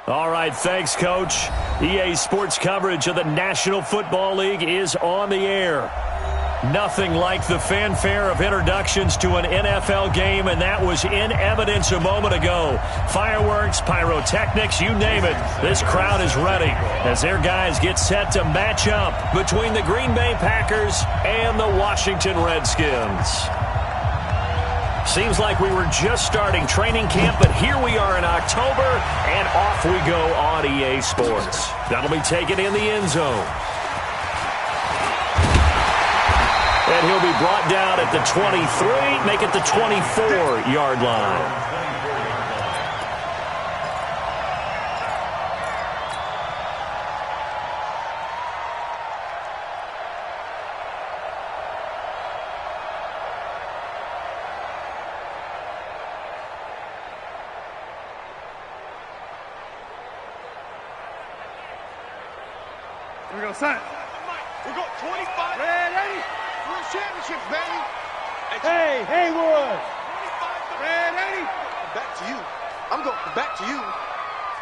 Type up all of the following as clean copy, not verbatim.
All right, thanks, Coach. EA Sports coverage of the National Football League is on the air. Nothing like the fanfare of introductions to an NFL game, and that was in evidence a moment ago. Fireworks, pyrotechnics, you name it. This crowd is ready as their guys get set to match up between the Green Bay Packers and the Washington Redskins. Seems like we were just starting training camp, but here we are in October, and off we go on EA Sports. That'll be taken in the end zone. And he'll be brought down at the 23, make it the 24-yard line. Here we go, son. We got 25. Ready? We're championships, baby. Hey, Haywood. 25. Ready? Back to you. I'm going back to you.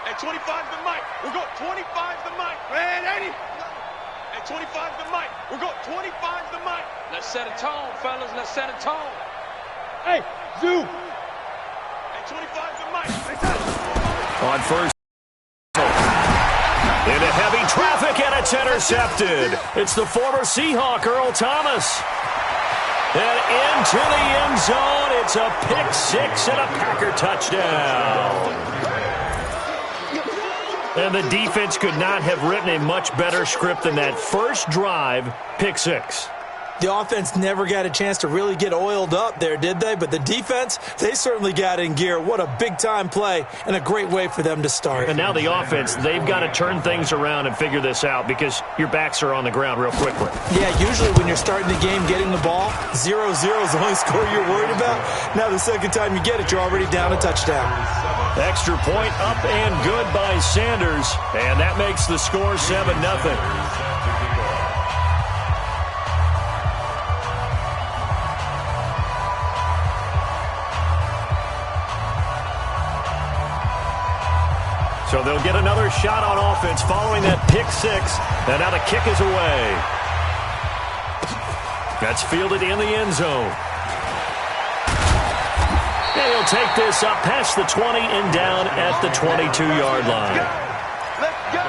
And 25 the mic. We got 25 the mic. Ready? And 25 the mic. We got 25 the mic. Let's set a tone, fellas. Let's set a tone. Hey, Zoo. And 25 the mic. On first. Into heavy traffic, and it's intercepted. It's the former Seahawk, Earl Thomas. And into the end zone. It's a pick six and a Packer touchdown. And the defense could not have written a much better script than that first drive, pick six. The offense never got a chance to really get oiled up there, did they? But the defense, they certainly got in gear. What a big-time play and a great way for them to start. And now the offense, they've got to turn things around and figure this out because your backs are on the ground real quickly. Yeah, usually when you're starting the game, getting the ball, 0-0 is the only score you're worried about. Now the second time you get it, you're already down a touchdown. Extra point up and good by Sanders. And that makes the score 7-0. So they'll get another shot on offense following that pick six. And now the kick is away. That's fielded in the end zone. And he'll take this up past the 20 and down at the 22-yard line. Let's go.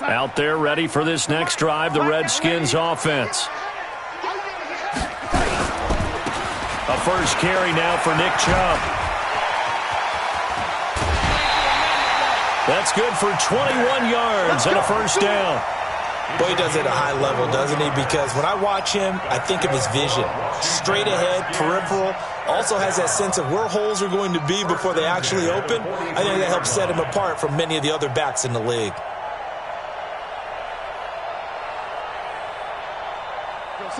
Out there ready for this next drive, the Redskins offense. A first carry now for Nick Chubb. That's good for 21 yards and a first down. Boy, he does it at a high level, doesn't he? Because when I watch him, I think of his vision. Straight ahead, peripheral. Also has that sense of where holes are going to be before they actually open. I think that helps set him apart from many of the other backs in the league.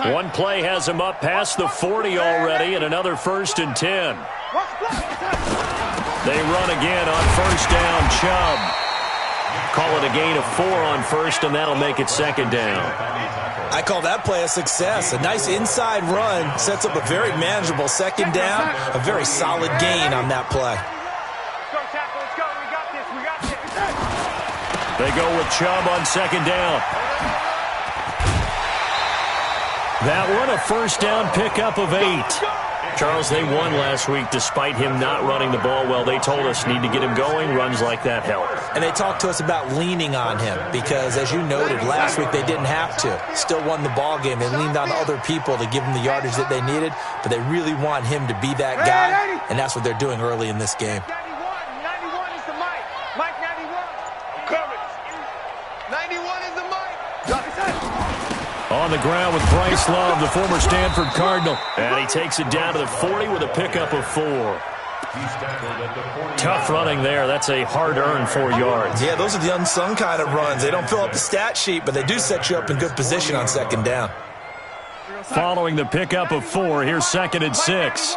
One play has him up past the 40 already, and another 1st and 10. They run again on first down, Chubb. Call it a gain of 4 on first, and that'll make it 2nd down. I call that play a success. A nice inside run sets up a very manageable 2nd down, a very solid gain on that play. They go with Chubb on 2nd down. That one, a first down pickup of 8. Charles, they won last week despite him not running the ball well. They told us need to get him going. Runs like that help. And they talked to us about leaning on him because, as you noted, last week they didn't have to. Still won the ball game. They leaned on other people to give them the yardage that they needed, but they really want him to be that guy, and that's what they're doing early in this game. 91 is the mic. Mike 91. Coming. 91 is the mic. On the ground with Bryce Love, the former Stanford Cardinal. And he takes it down to the 40 with a pickup of 4. Tough running there. That's a hard-earned 4 yards. Yeah, those are the unsung kind of runs. They don't fill up the stat sheet, but they do set you up in good position on 2nd down. Following the pickup of 4, here's 2nd and 6.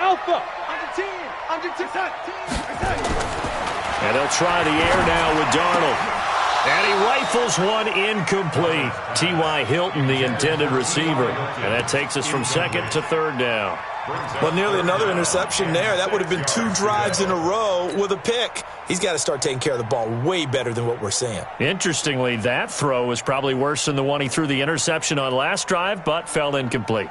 Alpha. Under 10. Under 10. And they'll try the air now with Darnold. And he rifles one incomplete. T.Y. Hilton, the intended receiver. And that takes us from second to third down. Well, nearly another interception there. That would have been 2 drives in a row with a pick. He's got to start taking care of the ball way better than what we're seeing. Interestingly, that throw was probably worse than the one he threw the interception on last drive, but fell incomplete.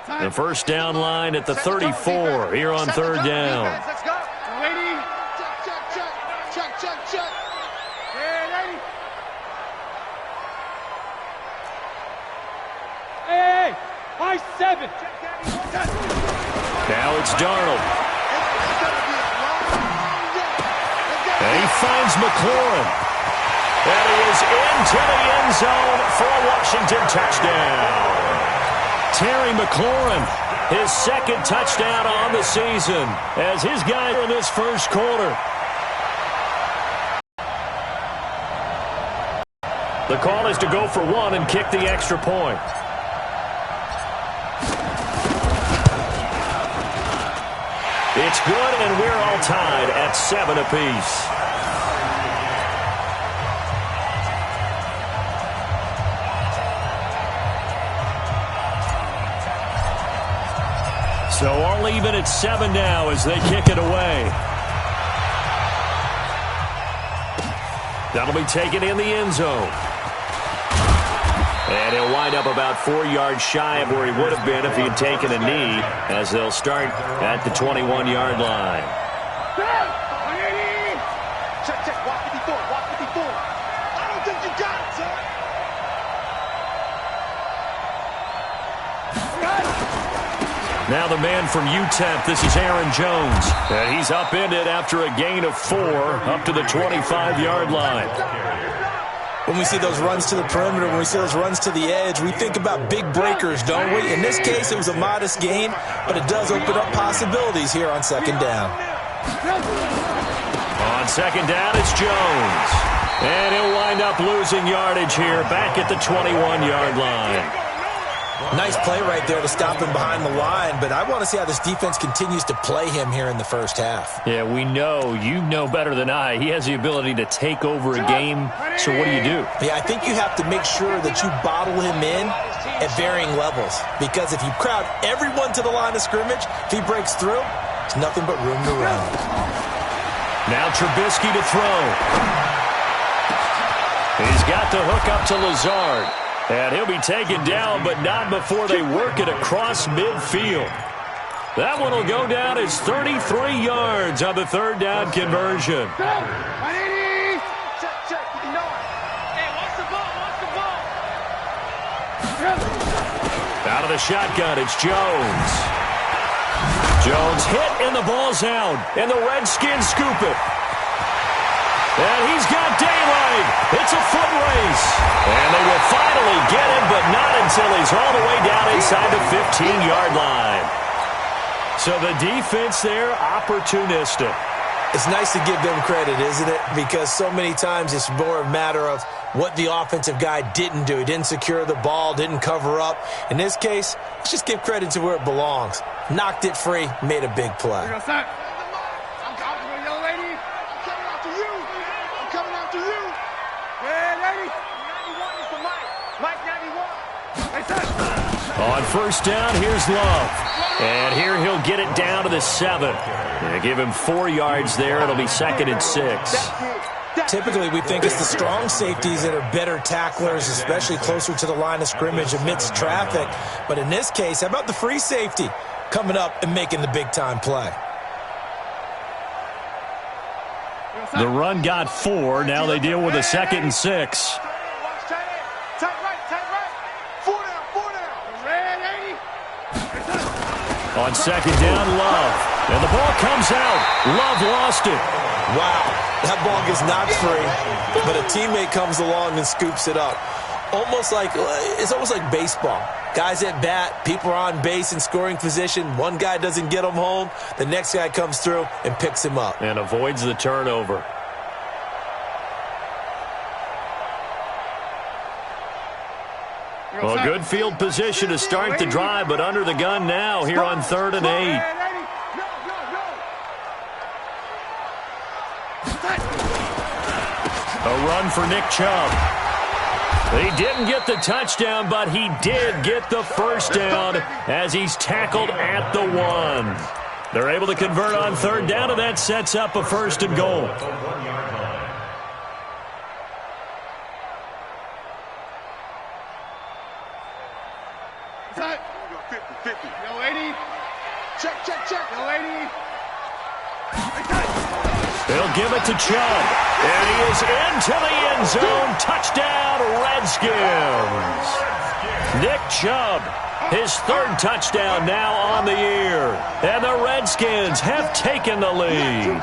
The first down line at the 34 here on third down. Let's go. Lady. Check. Hey, lady. Hey. High 7. Now it's Darnold. And he finds McLaurin. And he is into the end zone for a Washington touchdown. Terry McLaurin, his second touchdown on the season as his guy in this first quarter. The call is to go for one and kick the extra point. It's good, and we're all tied at 7 apiece. So all even at 7 now as they kick it away. That'll be taken in the end zone. And he'll wind up about 4 yards shy of where he would have been if he had taken a knee, as they'll start at the 21-yard line. Check. Walk 54. I don't think you got it, sir. Now the man from UTEP, this is Aaron Jones. And he's upended after a gain of 4 up to the 25-yard line. When we see those runs to the perimeter, when we see those runs to the edge, we think about big breakers, don't we? In this case, it was a modest gain, but it does open up possibilities here on second down. On second down, it's Jones. And he'll wind up losing yardage here back at the 21-yard line. Nice play right there to stop him behind the line, but I want to see how this defense continues to play him here in the first half. Yeah, we know. You know better than I. He has the ability to take over a game, so what do you do? Yeah, I think you have to make sure that you bottle him in at varying levels, because if you crowd everyone to the line of scrimmage, if he breaks through, there's nothing but room to run. Now Trubisky to throw. He's got the hook up to Lazard. And he'll be taken down, but not before they work it across midfield. That one will go down as 33 yards on the third down conversion. Check. You know it. Hey, watch the ball. Out of the shotgun, it's Jones. Jones hit, and the ball's out. And the Redskins scoop it. And he's got daylight. It's a foot race. And they will finally get him, but not until he's all the way down inside the 15-yard line. So the defense there, opportunistic. It's nice to give them credit, isn't it? Because so many times it's more a matter of what the offensive guy didn't do. He didn't secure the ball, didn't cover up. In this case, let's just give credit to where it belongs. Knocked it free, made a big play. On first down, here's Love. And here he'll get it down to the 7. And give him 4 yards there. It'll be 2nd and 6. Typically, we think it's the strong safeties that are better tacklers, especially closer to the line of scrimmage amidst traffic. But in this case, how about the free safety coming up and making the big-time play? The run got 4. Now they deal with a 2nd and 6. On second down, Love. And the ball comes out. Love lost it. Wow, that ball gets knocked free, but a teammate comes along and scoops it up. It's almost like baseball. Guys at bat, people are on base in scoring position. One guy doesn't get him home. The next guy comes through and picks him up. And avoids the turnover. Well, good field position to start the drive, but under the gun now here on 3rd and 8. A run for Nick Chubb. He didn't get the touchdown, but he did get the first down as he's tackled at the 1. They're able to convert on 3rd down, and that sets up a 1st and goal. Yo, 80. Check. Yo, 80. They'll give it to Chubb, and he is into the end zone. Touchdown, Redskins. Nick Chubb, his 3rd touchdown now on the year, and the Redskins have taken the lead.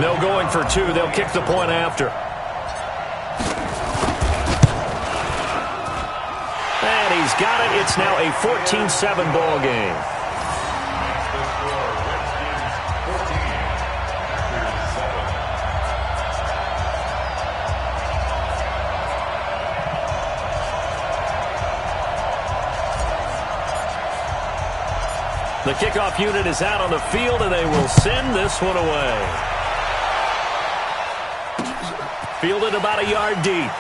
No going for 2. They'll kick the point after. And he's got it. It's now a 14-7 ball game. The kickoff unit is out on the field, and they will send this one away. Fielded about a yard deep.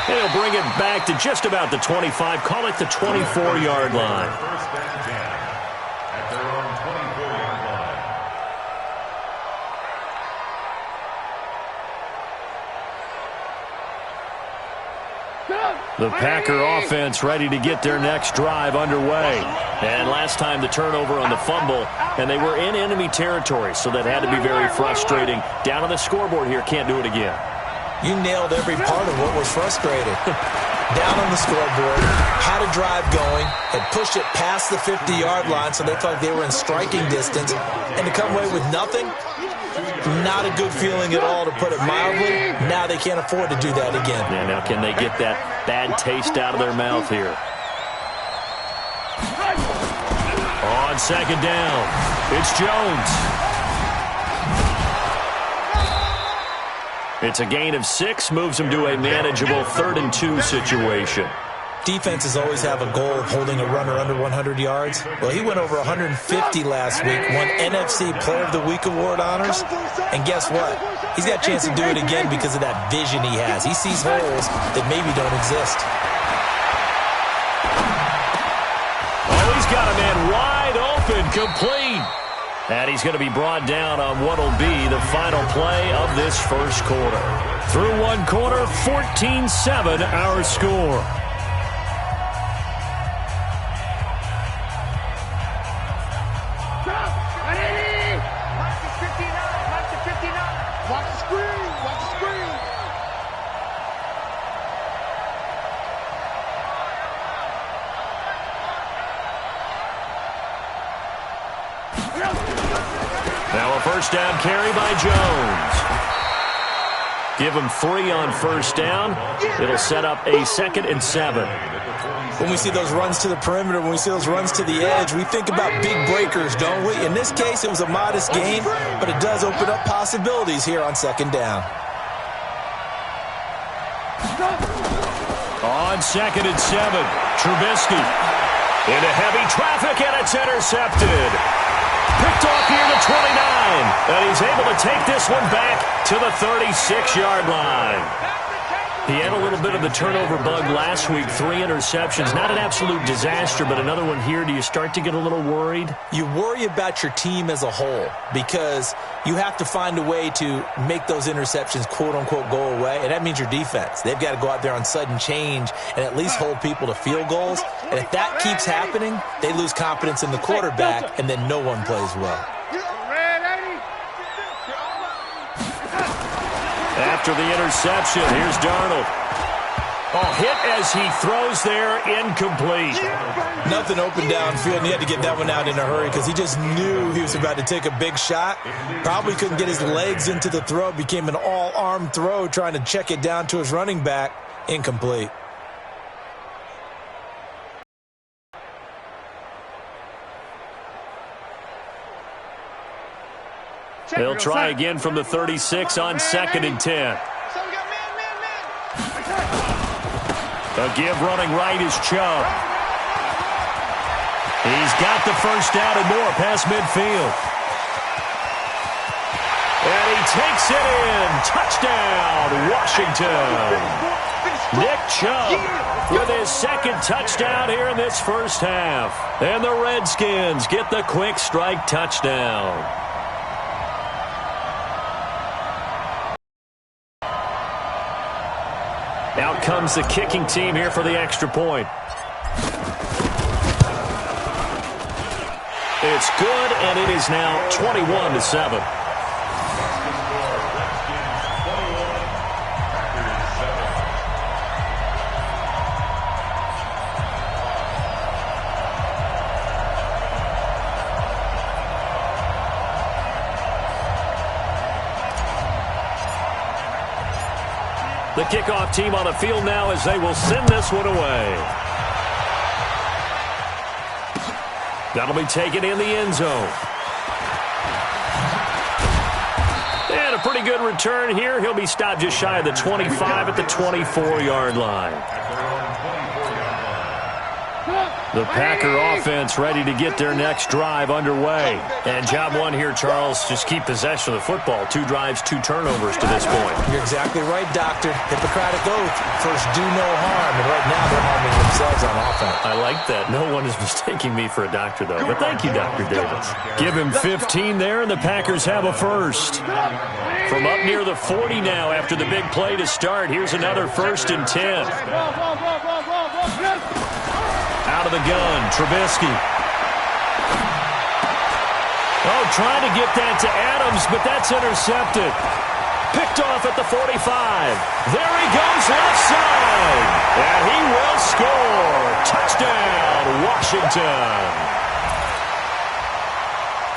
He'll bring it back to just about the 25. Call it the 24-yard line. The Packer offense ready to get their next drive underway. And last time the turnover on the fumble, and they were in enemy territory, so that had to be very frustrating. Down on the scoreboard here, can't do it again. You nailed every part of what was frustrating. Down on the scoreboard, had a drive going, had pushed it past the 50-yard line, so they felt like they were in striking distance, and to come away with nothing, not a good feeling at all, to put it mildly. Now they can't afford to do that again. Yeah, now can they get that bad taste out of their mouth here? On 2nd down, it's Jones. It's a gain of 6, moves them to a manageable 3rd and 2 situation. Defenses always have a goal of holding a runner under 100 yards. Well, he went over 150 last week, won NFC Player of the Week award honors. And guess what? He's got a chance to do it again because of that vision he has. He sees holes that maybe don't exist. Oh, he's got a man wide open, complete. And he's going to be brought down on what will be the final play of this first quarter. Through one quarter, 14-7 our score. Now a first down carry by Jones. Give him 3 on first down. It'll set up a 2nd and 7. When we see those runs to the perimeter, when we see those runs to the edge, we think about big breakers, don't we? In this case, it was a modest gain, but it does open up possibilities here on 2nd down. On 2nd and 7, Trubisky into heavy traffic, and it's intercepted. Picked off near the 29, and he's able to take this one back to the 36-yard line. He had a little bit of the turnover bug last week, 3 interceptions. Not an absolute disaster, but another one here. Do you start to get a little worried? You worry about your team as a whole because you have to find a way to make those interceptions, quote-unquote, go away, and that means your defense. They've got to go out there on sudden change and at least hold people to field goals. And if that keeps happening, they lose confidence in the quarterback, and then no one plays well. After the interception, here's Darnold. Oh, hit as he throws there, incomplete. Nothing open downfield, and he had to get that one out in a hurry because he just knew he was about to take a big shot. Probably couldn't get his legs into the throw. Became an all-arm throw trying to check it down to his running back. Incomplete. They'll try again from the 36 on 2nd and 10. A give running right is Chubb. He's got the first down and more past midfield. And he takes it in. Touchdown, Washington. Nick Chubb with his second touchdown here in this first half. And the Redskins get the quick strike touchdown. Out comes the kicking team here for the extra point. It's good, and it is now 21-7. The kickoff team on the field now as they will send this one away. That'll be taken in the end zone. And a pretty good return here. He'll be stopped just shy of the 25 at the 24-yard line. The Packer offense ready to get their next drive underway. And job one here, Charles, just keep possession of the football. 2 drives, 2 turnovers to this point. You're exactly right, Doctor. Hippocratic oath. First, do no harm. And right now, they're harming themselves on offense. I like that. No one is mistaking me for a doctor, though. But thank you, Dr. Davis. Give him 15 there, and the Packers have a first. From up near the 40 now after the big play to start. Here's another 1st and 10. Out of the gun, Trubisky. Oh, trying to get that to Adams, but that's intercepted. Picked off at the 45. There he goes left side. And he will score. Touchdown, Washington.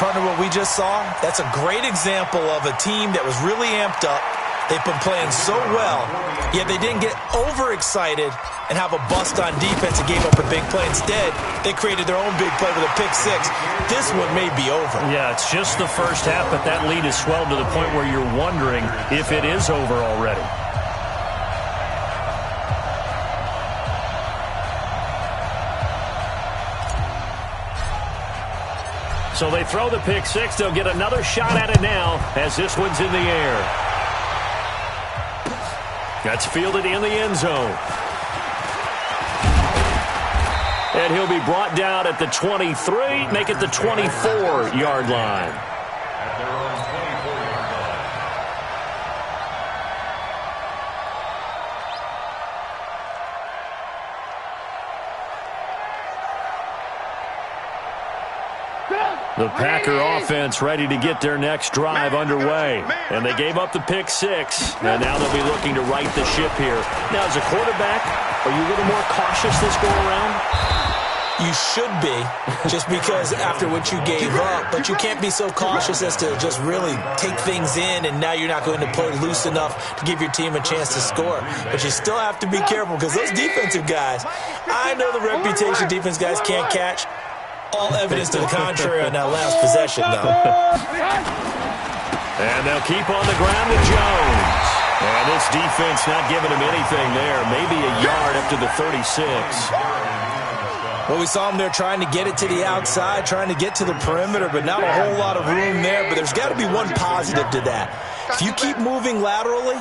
Partner, what we just saw, that's a great example of a team that was really amped up. They've been playing so well, yet they didn't get overexcited and have a bust on defense and gave up a big play. Instead, they created their own big play with a pick 6. This one may be over. Yeah, it's just the first half, but that lead has swelled to the point where you're wondering if it is over already. So they throw the pick 6. They'll get another shot at it now as this one's in the air. That's fielded in the end zone. And he'll be brought down at the 23, make it the 24-yard line. The Packer offense ready to get their next drive underway. And they gave up the pick 6. And now they'll be looking to right the ship here. Now, as a quarterback, are you a little more cautious this go-around? You should be, just because after what you gave up. But you can't be so cautious as to just really take things in, and now you're not going to play loose enough to give your team a chance to score. But you still have to be careful because those defensive guys, I know the reputation defense guys can't catch. All evidence to the contrary on that last possession, though. And they'll keep on the ground with Jones. And this defense not giving him anything there. Maybe a yard up to the 36. Well, we saw him there trying to get it to the outside, trying to get to the perimeter, but not a whole lot of room there. But there's got to be one positive to that. If you keep moving laterally,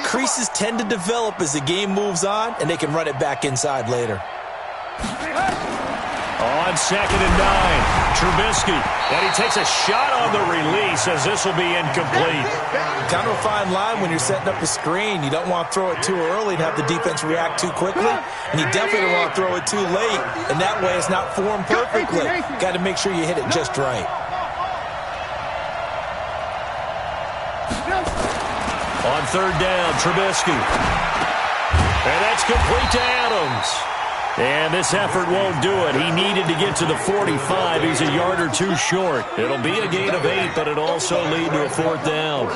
creases tend to develop as the game moves on, and they can run it back inside later. On 2nd and 9, Trubisky, and he takes a shot on the release as this will be incomplete. Kind of a fine line when you're setting up a screen. You don't want to throw it too early and have the defense react too quickly, and you definitely don't want to throw it too late, and that way it's not formed perfectly. Got to make sure you hit it just right. On 3rd down, Trubisky, and that's complete to Adams. And this effort won't do it. He needed to get to the 45. He's a yard or 2 short. It'll be a gain of 8, but it'll also lead to a 4th down.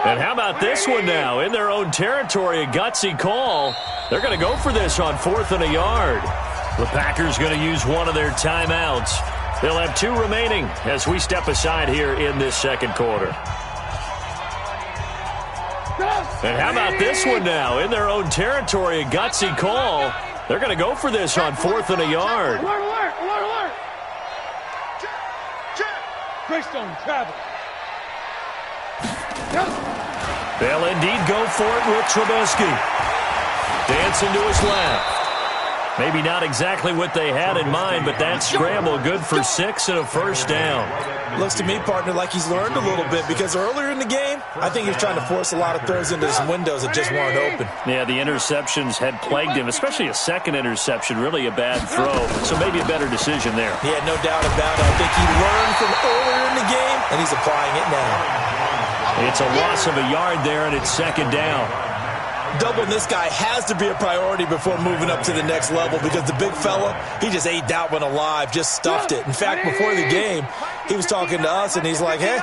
And how about this one now? In their own territory, a gutsy call. They're going to go for this on 4th and a yard. The Packers going to use one of their timeouts. They'll have 2 remaining as we step aside here in this second quarter. And how about this one now? In their own territory, a gutsy call. They're going to go for this on 4th and a yard. Alert, alert, alert, alert. Greystone travel. They'll indeed go for it with Trubisky. Dancing to his left. Maybe not exactly what they had in mind, but that scramble good for 6 and a first down. Looks to me, partner, like he's learned a little bit because earlier in the game, I think he was trying to force a lot of throws into some windows that just weren't open. Yeah, the interceptions had plagued him, especially a second interception, really a bad throw. So maybe a better decision there. Yeah, no doubt about it. I think he learned from earlier in the game, and he's applying it now. It's a loss of a yard there, and it's second down. Doubling this guy has to be a priority before moving up to the next level because the big fella, he just ate that one alive, just stuffed it. In fact, before the game, he was talking to us, and he's like, hey,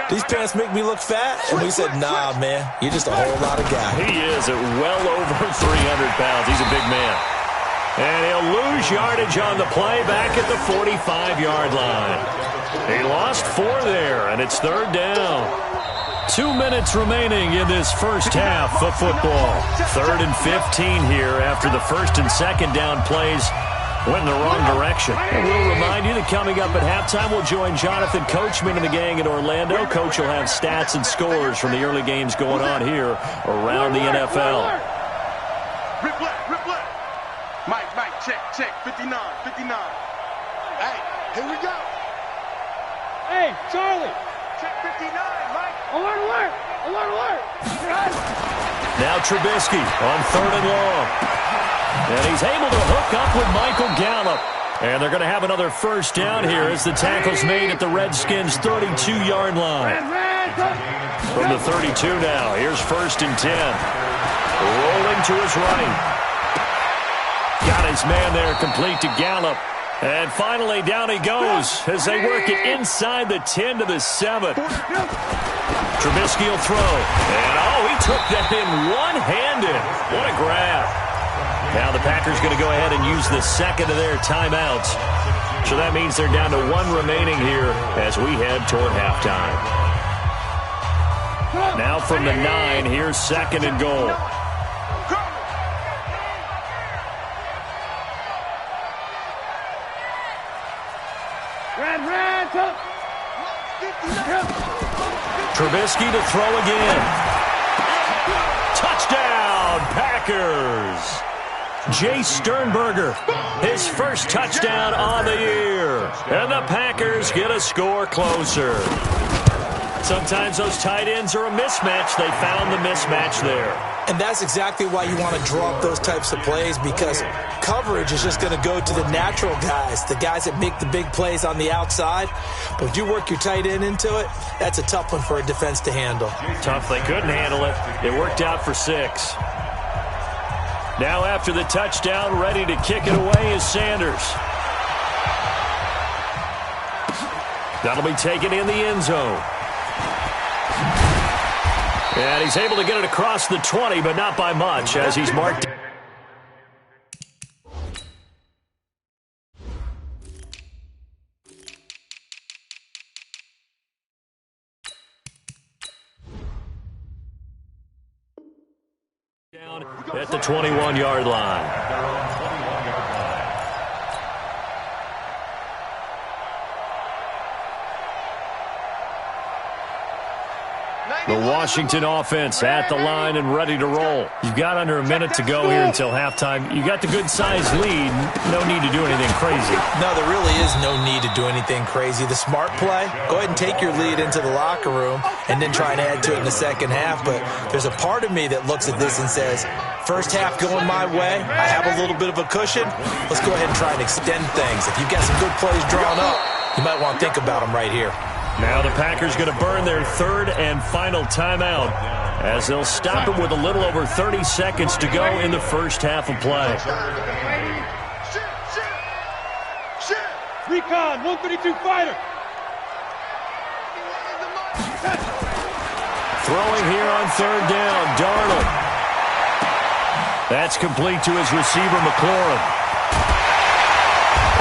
these pants make me look fat? And we said, nah, man, you're just a whole lot of guy. He is at well over 300 pounds. He's a big man. And he'll lose yardage on the play back at the 45-yard line. He lost 4 there, and it's third down. 2 minutes remaining in this first half of football. 3rd and 15 here after the first and second down plays went in the wrong direction. And we'll remind you that coming up at halftime, we'll join Jonathan Coachman and the gang in Orlando. Coach will have stats and scores from the early games going on here around the NFL. Rip left. Mike, check. 59. Hey, here we go. Hey, Charlie. Check 59, Mike. Alert. Now Trubisky on 3rd and long. And he's able to hook up with Michael Gallup. And they're going to have another first down here as the tackle's made at the Redskins' 32-yard line. From the 32 now, here's 1st and 10. Rolling to his right. Got his man there, complete to Gallup. And finally, down he goes as they work it inside the 10 to the 7. Trubisky will throw. And, he took that in one-handed. What a grab. Now the Packers going to go ahead and use the second of their timeouts. So that means they're down to 1 remaining here as we head toward halftime. Now from the 9, here's 2nd and goal. Trubisky to throw again. Touchdown, Packers. Jace Sternberger, his first touchdown on the year. And the Packers get a score closer. Sometimes those tight ends are a mismatch. They found the mismatch there. And that's exactly why you want to draw up those types of plays because coverage is just going to go to the natural guys, the guys that make the big plays on the outside. But if you work your tight end into it, that's a tough one for a defense to handle. Tough. They couldn't handle it. It worked out for 6. Now after the touchdown, ready to kick it away is Sanders. That'll be taken in the end zone. And he's able to get it across the 20, but not by much as he's marked. Down at the 21-yard line. The Washington offense at the line and ready to roll. You've got under a minute to go here until halftime. You got the good-sized lead. No need to do anything crazy. No, there really is no need to do anything crazy. The smart play, go ahead and take your lead into the locker room and then try and add to it in the second half. But there's a part of me that looks at this and says, first half going my way, I have a little bit of a cushion. Let's go ahead and try and extend things. If you've got some good plays drawn up, you might want to think about them right here. Now the Packers going to burn their 3rd and final timeout as they'll stop it with a little over 30 seconds to go in the first half of play. Recon, 132 fighter. Throwing here on third down, Darnold. That's complete to his receiver, McLaurin.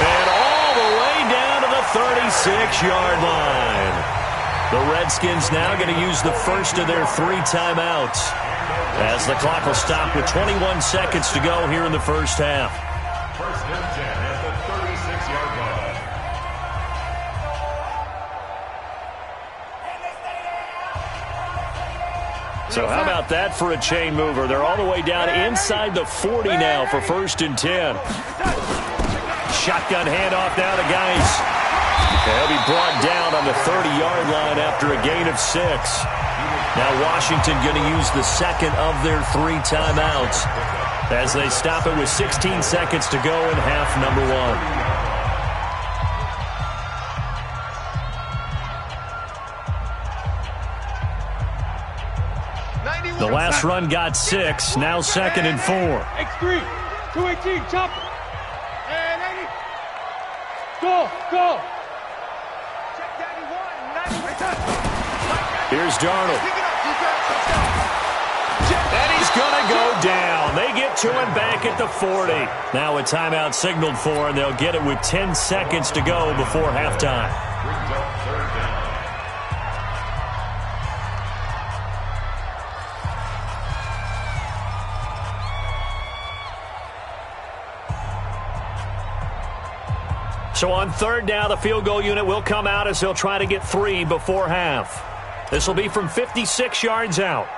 And all the way down to the 36-yard line. The Redskins now going to use the first of their 3 timeouts, as the clock will stop with 21 seconds to go here in the first half. First and 10 at the 36-yard line. So how about that for a chain mover? They're all the way down inside the 40 now for first and 10. Shotgun handoff now to Geis. He'll be brought down on the 30-yard line after a gain of 6. Now Washington going to use the second of their 3 timeouts as they stop it with 16 seconds to go in half number 1. The last run got 6. Now second and 4. X3, 218, chopper. And 80. Go, go. Here's Darnold. And he's going to go down. They get to him back at the 40. Now a timeout signaled for, and they'll get it with 10 seconds to go before halftime. Brings up third down. So on third down, the field goal unit will come out as they'll try to get 3 before half. This will be from 56 yards out.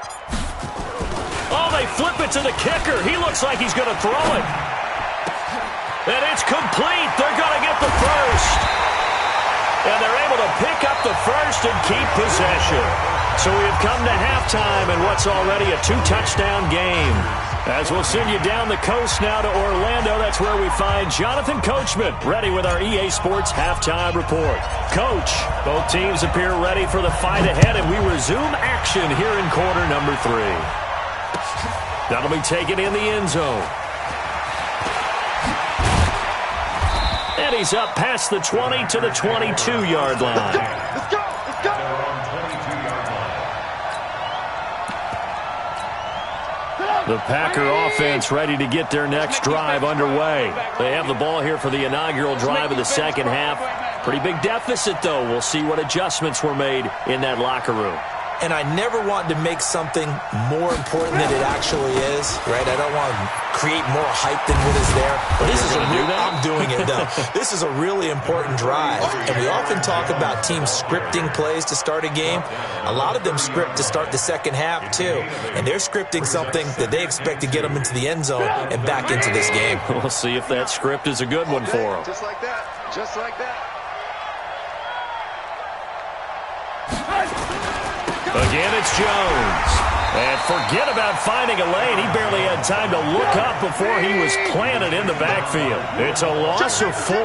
Oh, they flip it to the kicker. He looks like he's going to throw it. And it's complete. They're going to get the first. And they're able to pick up the first and keep possession. So we have come to halftime in what's already a 2-touchdown game. As we'll send you down the coast now to Orlando, that's where we find Jonathan Coachman, ready with our EA Sports Halftime Report. Coach, both teams appear ready for the fight ahead, and we resume action here in quarter number 3. That'll be taken in the end zone. And he's up past the 20 to the 22-yard line. Let's go, let's go. The Packer offense ready to get their next drive underway. They have the ball here for the inaugural drive of the second half. Pretty big deficit, though. We'll see what adjustments were made in that locker room. And I never want to make something more important than it actually is, right? I don't want to create more hype than what is there. But this is I'm doing it, though. This is a really important drive. And we often talk about teams scripting plays to start a game. A lot of them script to start the second half, too. And they're scripting something that they expect to get them into the end zone and back into this game. We'll see if that script is a good one for them. Just like that. Just like that. Again, it's Jones. And forget about finding a lane. He barely had time to look up before he was planted in the backfield. It's a loss of 4.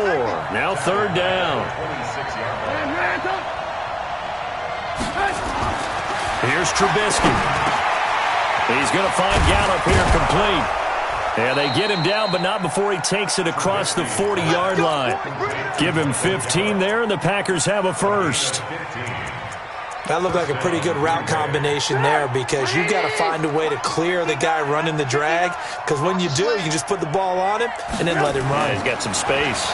Now third down. Here's Trubisky. He's going to find Gallup here complete. And they get him down, but not before he takes it across the 40-yard line. Give him 15 there, and the Packers have a first. That looked like a pretty good route combination there, because you've got to find a way to clear the guy running the drag, because when you do, you can just put the ball on him and then let him run. Yeah, he's got some space.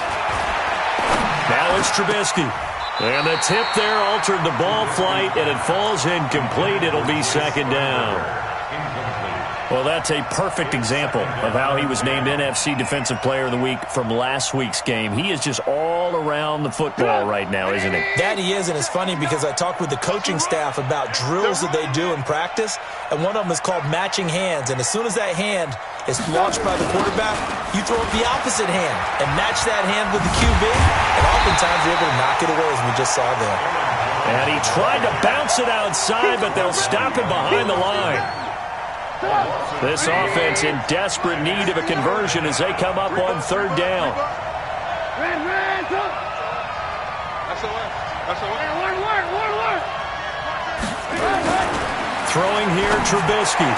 Now it's Trubisky. And the tip there altered the ball flight, and it falls incomplete. It'll be second down. Well, that's a perfect example of how he was named NFC Defensive Player of the Week from last week's game. He is just all around the football right now, isn't he? That he is, and it's funny because I talked with the coaching staff about drills that they do in practice, and one of them is called matching hands. And as soon as that hand is launched by the quarterback, you throw up the opposite hand and match that hand with the QB, and oftentimes you're able to knock it away, as we just saw there. And he tried to bounce it outside, but they'll stop it behind the line. This offense in desperate need of a conversion as they come up on third down. Throwing here, Trubisky.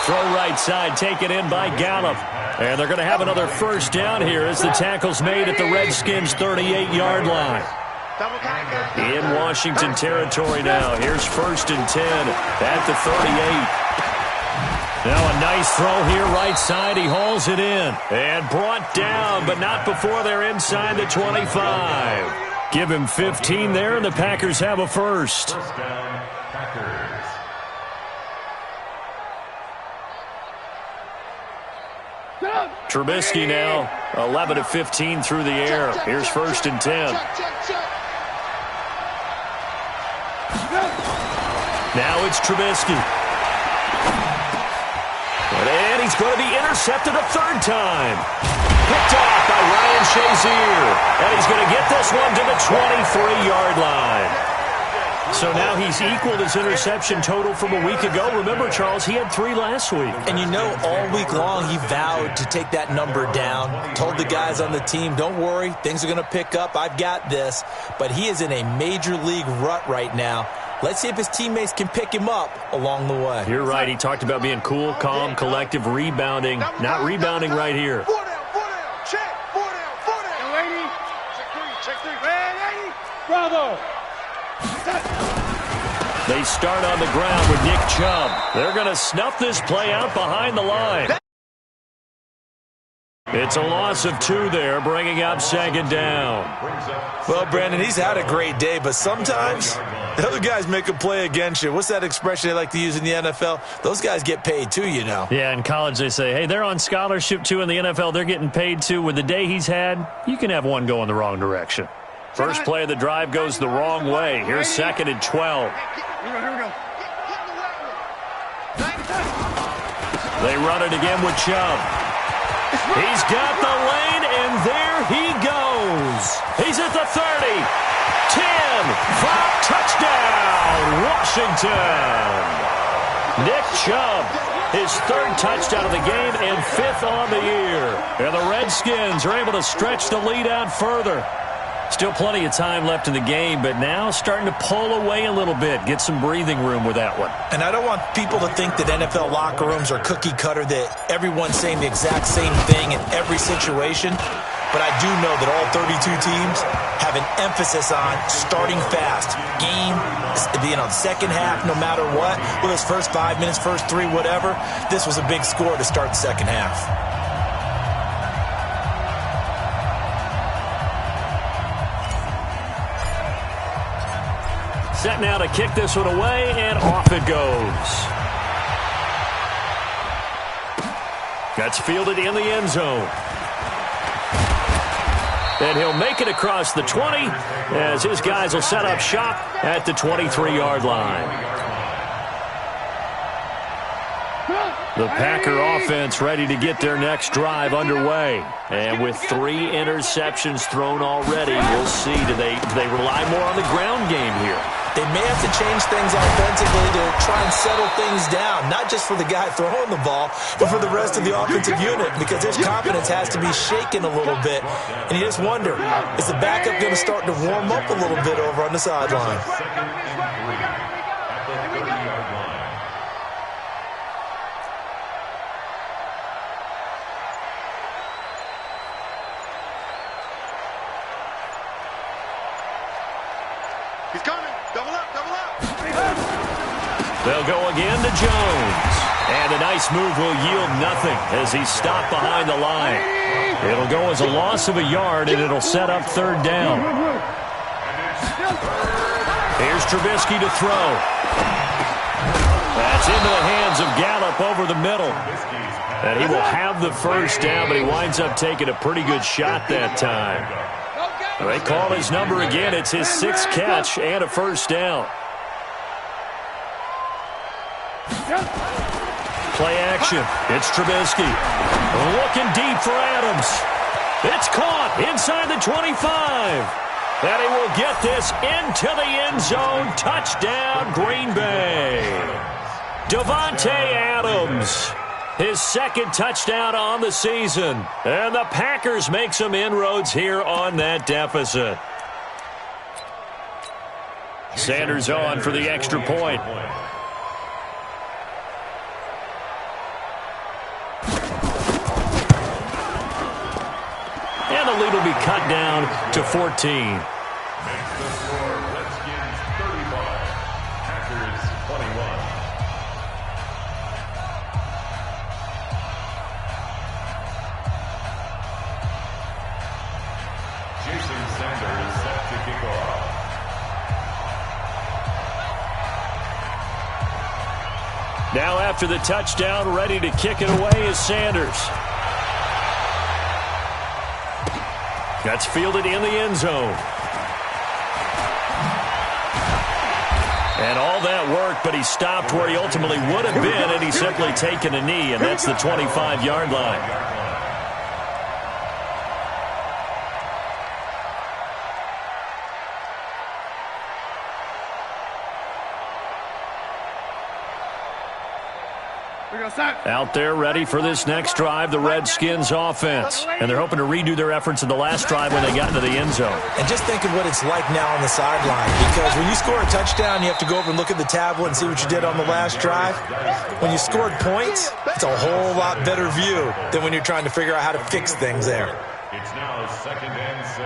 Throw right side, taken in by Gallup. And they're going to have another first down here as the tackle's made at the Redskins' 38-yard line. In Washington territory now. Here's 1st and 10 at the 38. Now a nice throw here right side. He hauls it in. And brought down, but not before they're inside the 25. Give him 15 there, and the Packers have a first. First down, Packers. Trubisky now 11 of 15 through the air. Here's 1st and 10. Now it's Trubisky. And he's going to be intercepted a 3rd time. Picked off by Ryan Shazier. And he's going to get this one to the 23-yard line. So now he's equaled his interception total from a week ago. Remember, Charles, he had 3 last week. And you know, all week long he vowed to take that number down. Told the guys on the team, don't worry, things are going to pick up. I've got this. But he is in a major league rut right now. Let's see if his teammates can pick him up along the way. You're right. He talked about being cool, calm, collective, rebounding. Not rebounding right here. 4 down, check, 4 down, 4 down. Lady. Check 3. Lady. Bravo. They start on the ground with Nick Chubb. They're going to snuff this play out behind the line. It's a loss of 2 there, bringing up 2nd down. Well, Brandon, he's had a great day, but sometimes the other guys make a play against you. What's that expression they like to use in the NFL? Those guys get paid too, you know. Yeah, in college they say, hey, they're on scholarship too. In the NFL, they're getting paid too. With the day he's had, you can have one go in the wrong direction. First play of the drive goes the wrong way. Here's 2nd and 12. Here we go. They run it again with Chubb. He's got the lane, and there he goes. He's at the 30. 10. 5. Touchdown, Washington. Nick Chubb, his 3rd touchdown of the game and 5th on the year. And the Redskins are able to stretch the lead out further. Still plenty of time left in the game, but now starting to pull away a little bit, get some breathing room with that one. And I don't want people to think that NFL locker rooms are cookie cutter, that everyone's saying the exact same thing in every situation. But I do know that all 32 teams have an emphasis on starting fast. Game, the second half, no matter what, whether it's first 5 minutes, first 3, whatever, this was a big score to start the second half. Set now to kick this one away, and off it goes. That's fielded in the end zone. And he'll make it across the 20 as his guys will set up shop at the 23-yard line. The Packer offense ready to get their next drive underway. And with 3 interceptions thrown already, we'll see. Do they rely more on the ground game here? They may have to change things offensively to try and settle things down, not just for the guy throwing the ball, but for the rest of the offensive unit, because his confidence has to be shaken a little bit. And you just wonder, is the backup going to start to warm up a little bit over on the sideline? He's coming. Double up, double up. They'll go again to Jones. And a nice move will yield nothing as he's stopped behind the line. It'll go as a loss of a yard, and it'll set up 3rd down. Here's Trubisky to throw. That's into the hands of Gallup over the middle. And he will have the first down, but he winds up taking a pretty good shot that time. They call his number again. It's his 6th catch and a first down. Play action. It's Trubisky. Looking deep for Adams. It's caught inside the 25. And he will get this into the end zone. Touchdown, Green Bay. Davante Adams. His 2nd touchdown on the season. And the Packers make some inroads here on that deficit. Sanders on for the extra point. And the lead will be cut down to 14. Now after the touchdown, ready to kick it away is Sanders. That's fielded in the end zone. And all that work, but he stopped where he ultimately would have been, and he's simply taken a knee, and that's the 25-yard line. Out there ready for this next drive, the Redskins offense. And they're hoping to redo their efforts in the last drive when they got into the end zone. And just think of what it's like now on the sideline, because when you score a touchdown, you have to go over and look at the tablet and see what you did on the last drive. When you scored points, it's a whole lot better view than when you're trying to figure out how to fix things there. It's now 2nd and 6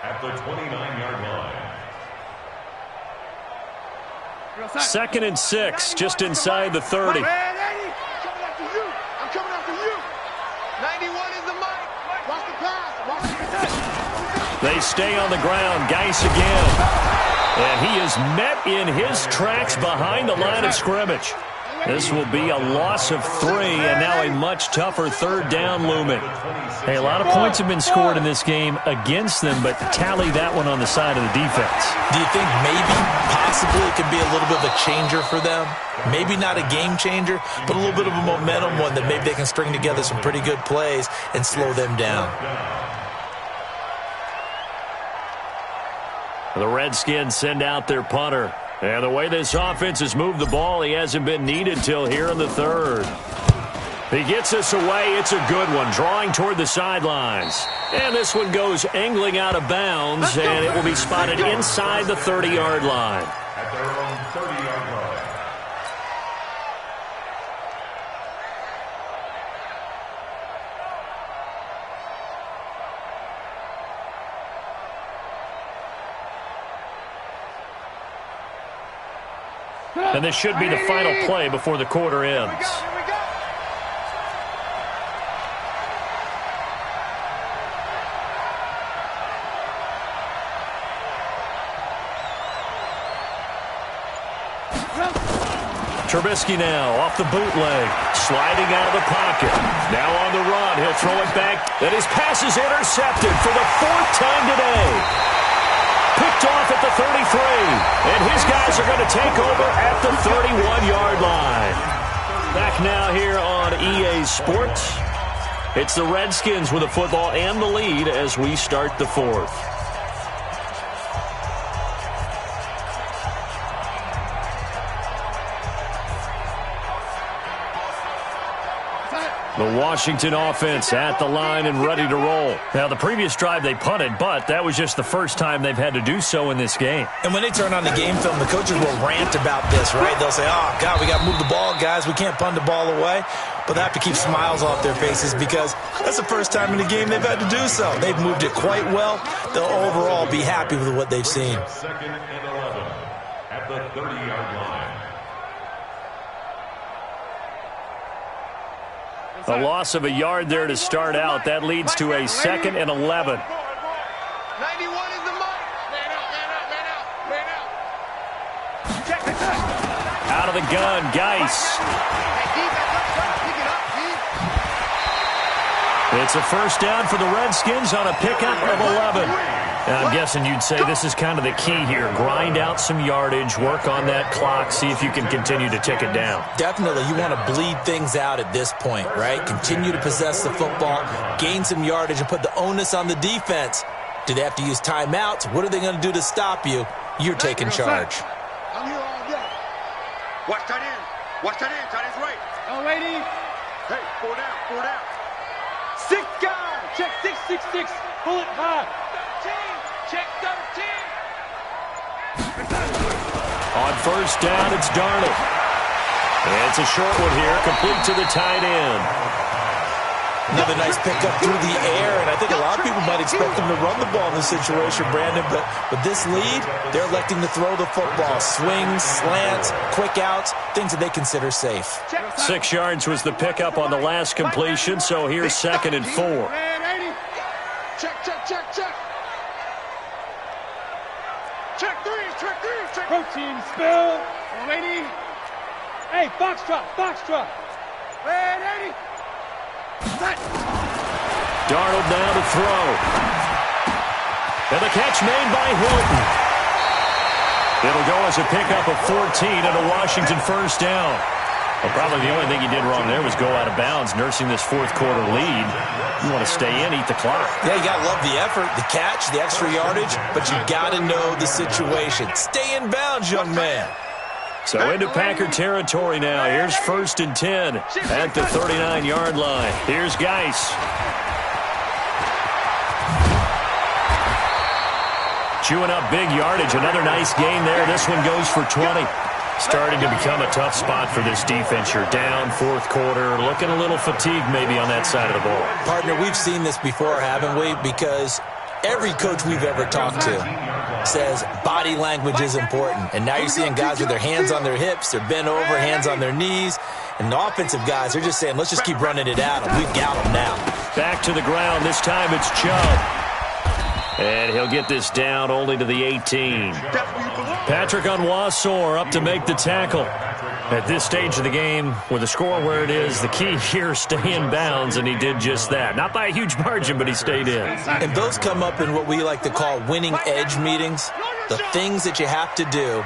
at the 29-yard line. 2nd and 6, just inside the 30. I'm coming after you. 91 is the mic. Watch the pass. Watch the pass. They stay on the ground. Geis again. And he is met in his tracks behind the line of scrimmage. This will be a loss of 3, and now a much tougher third down looming. Hey, a lot of points have been scored in this game against them, but tally that one on the side of the defense. Do you think maybe, possibly, it could be a little bit of a changer for them? Maybe not a game changer, but a little bit of a momentum one that maybe they can string together some pretty good plays and slow them down. The Redskins send out their punter. And the way this offense has moved the ball, he hasn't been needed till here in the third. He gets this away. It's a good one, drawing toward the sidelines. And this one goes angling out of bounds, and it will be spotted inside the 30-yard line. At their own 30-yard line. And this should be the final play before the quarter ends. Trubisky now off the bootleg, sliding out of the pocket. Now on the run, he'll throw it back. And his pass is intercepted for the 4th time today. Picked off at the 33, and his guys are going to take over at the 31-yard line. Back now here on EA Sports. It's the Redskins with the football and the lead as we start the 4th. The Washington offense at the line and ready to roll. Now, the previous drive they punted, but that was just the first time they've had to do so in this game. And when they turn on the game film, the coaches will rant about this, right? They'll say, oh, God, we got to move the ball, guys. We can't punt the ball away. But they have to keep smiles off their faces because that's the first time in the game they've had to do so. They've moved it quite well. They'll overall be happy with what they've seen. 2nd and 11 at the 30-yard line. A loss of a yard there to start out. That leads to a 2nd and 11. 91 is the mic. Man out, man out, man out, man out. Check the touch. Out of the gun, Geis. It's a first down for the Redskins on a pickup of 11. Now, I'm guessing you'd say this is kind of the key here. Grind out some yardage, work on that clock, see if you can continue to tick it down. Definitely. You want to bleed things out at this point, right? Continue to possess the football, gain some yardage, and put the onus on the defense. Do they have to use timeouts? What are they going to do to stop you? You're taking charge. I'm here all day. Watch tight end. Watch tight end. Tight end's right. Oh, lady. Hey, 4 down. 4 down. 6 guys. Check 666. Pull it high. 13. Check 13. On first down, it's Darnold. And it's a short one here, complete to the tight end. Another nice pickup through the air, and I think a lot of people might expect them to run the ball in this situation, Brandon, but with this lead, they're electing to throw the football. Swings, slants, quick outs, things that they consider safe. 6 yards was the pickup on the last completion, so here's 2nd and 4. Check, check, check, check. Check 3, check 3, check. Protein spill. Lady. Hey, foxtrot, foxtrot. Red 80. Set. Darnold now to throw. And the catch made by Hilton. It'll go as a pickup of 14 and a Washington first down. Well, probably the only thing he did wrong there was go out of bounds, nursing this fourth quarter lead. You want to stay in, eat the clock. Yeah, you got to love the effort, the catch, the extra yardage, but you got to know the situation. Stay in bounds, young man. So into Packer territory now. Here's 1st and 10 at the 39-yard line. Here's Geis. Chewing up big yardage. Another nice gain there. This one goes for 20. Starting to become a tough spot for this defense. You're down fourth quarter. Looking a little fatigued maybe on that side of the ball. Partner, we've seen this before, haven't we? Because every coach we've ever talked to says body language is important. And now you're seeing guys with their hands on their hips, they're bent over, hands on their knees. And the offensive guys are just saying, let's just keep running it at them. We've got them now. Back to the ground. This time it's Chubb. And he'll get this down only to the 18. Patrick Onwuasor up to make the tackle. At this stage of the game, with the score where it is, the key here, stay in bounds, and he did just that. Not by a huge margin, but he stayed in. And those come up in what we like to call winning edge meetings. The things that you have to do,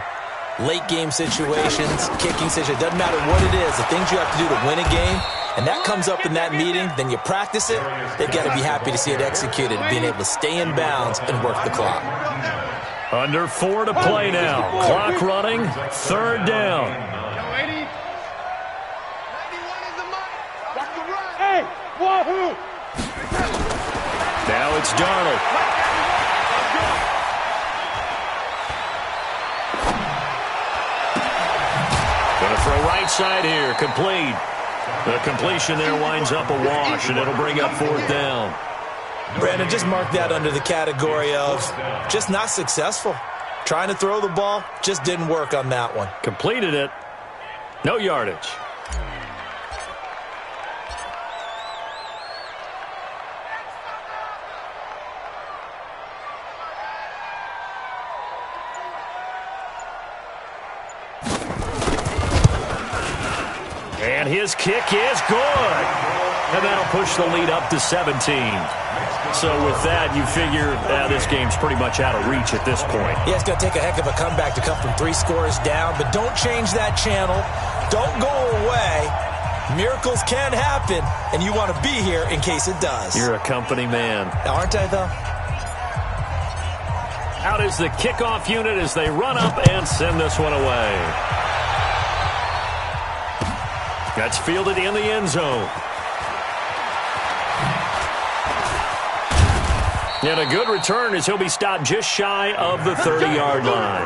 late game situations, kicking situations, doesn't matter what it is, the things you have to do to win a game, and that comes up in that meeting, then you practice it, they've got to be happy to see it executed, being able to stay in bounds and work the clock. Under 4 to play now. Clock running, 3rd down. Hey, wahoo! Now it's Darnold. Going to throw right side here, complete. The completion there winds up a wash, and it'll bring up 4th down. Brandon, just mark that under the category of just not successful. Trying to throw the ball, just didn't work on that one. Completed it. No yardage. And his kick is good. And that'll push the lead up to 17. So with that, you figure this game's pretty much out of reach at this point. Yeah, it's going to take a heck of a comeback to come from 3 scores down, but don't change that channel. Don't go away. Miracles can happen, and you want to be here in case it does. You're a company man. Aren't I, though? Out is the kickoff unit as they run up and send this one away. That's fielded in the end zone. And a good return as he'll be stopped just shy of the 30-yard line.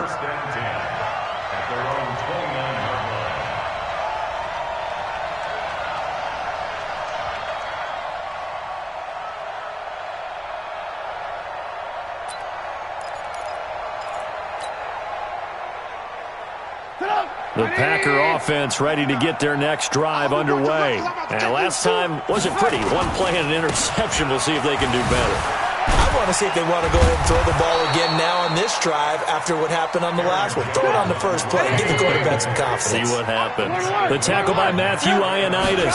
The Packer offense ready to get their next drive underway. And last time wasn't pretty. One play and an interception. We'll see if they can do better. I want to see if they want to go ahead and throw the ball again now on this drive after what happened on the last one. Throw it on the first play. Give the quarterback some confidence. See what happens. The tackle by Matthew Ioannidis.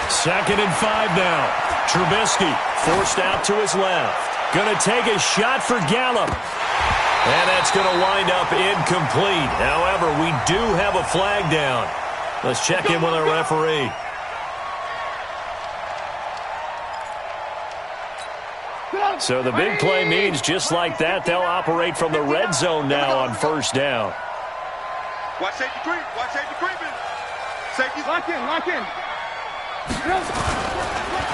2nd and 5 now. Trubisky forced out to his left. Going to take a shot for Gallup. And that's going to wind up incomplete. However, we do have a flag down. Let's check in with our referee. So the big play means just like that, they'll operate from the red zone now on 1st down. Watch safety creep. Watch safety creeping. Safety. Lock in, lock in.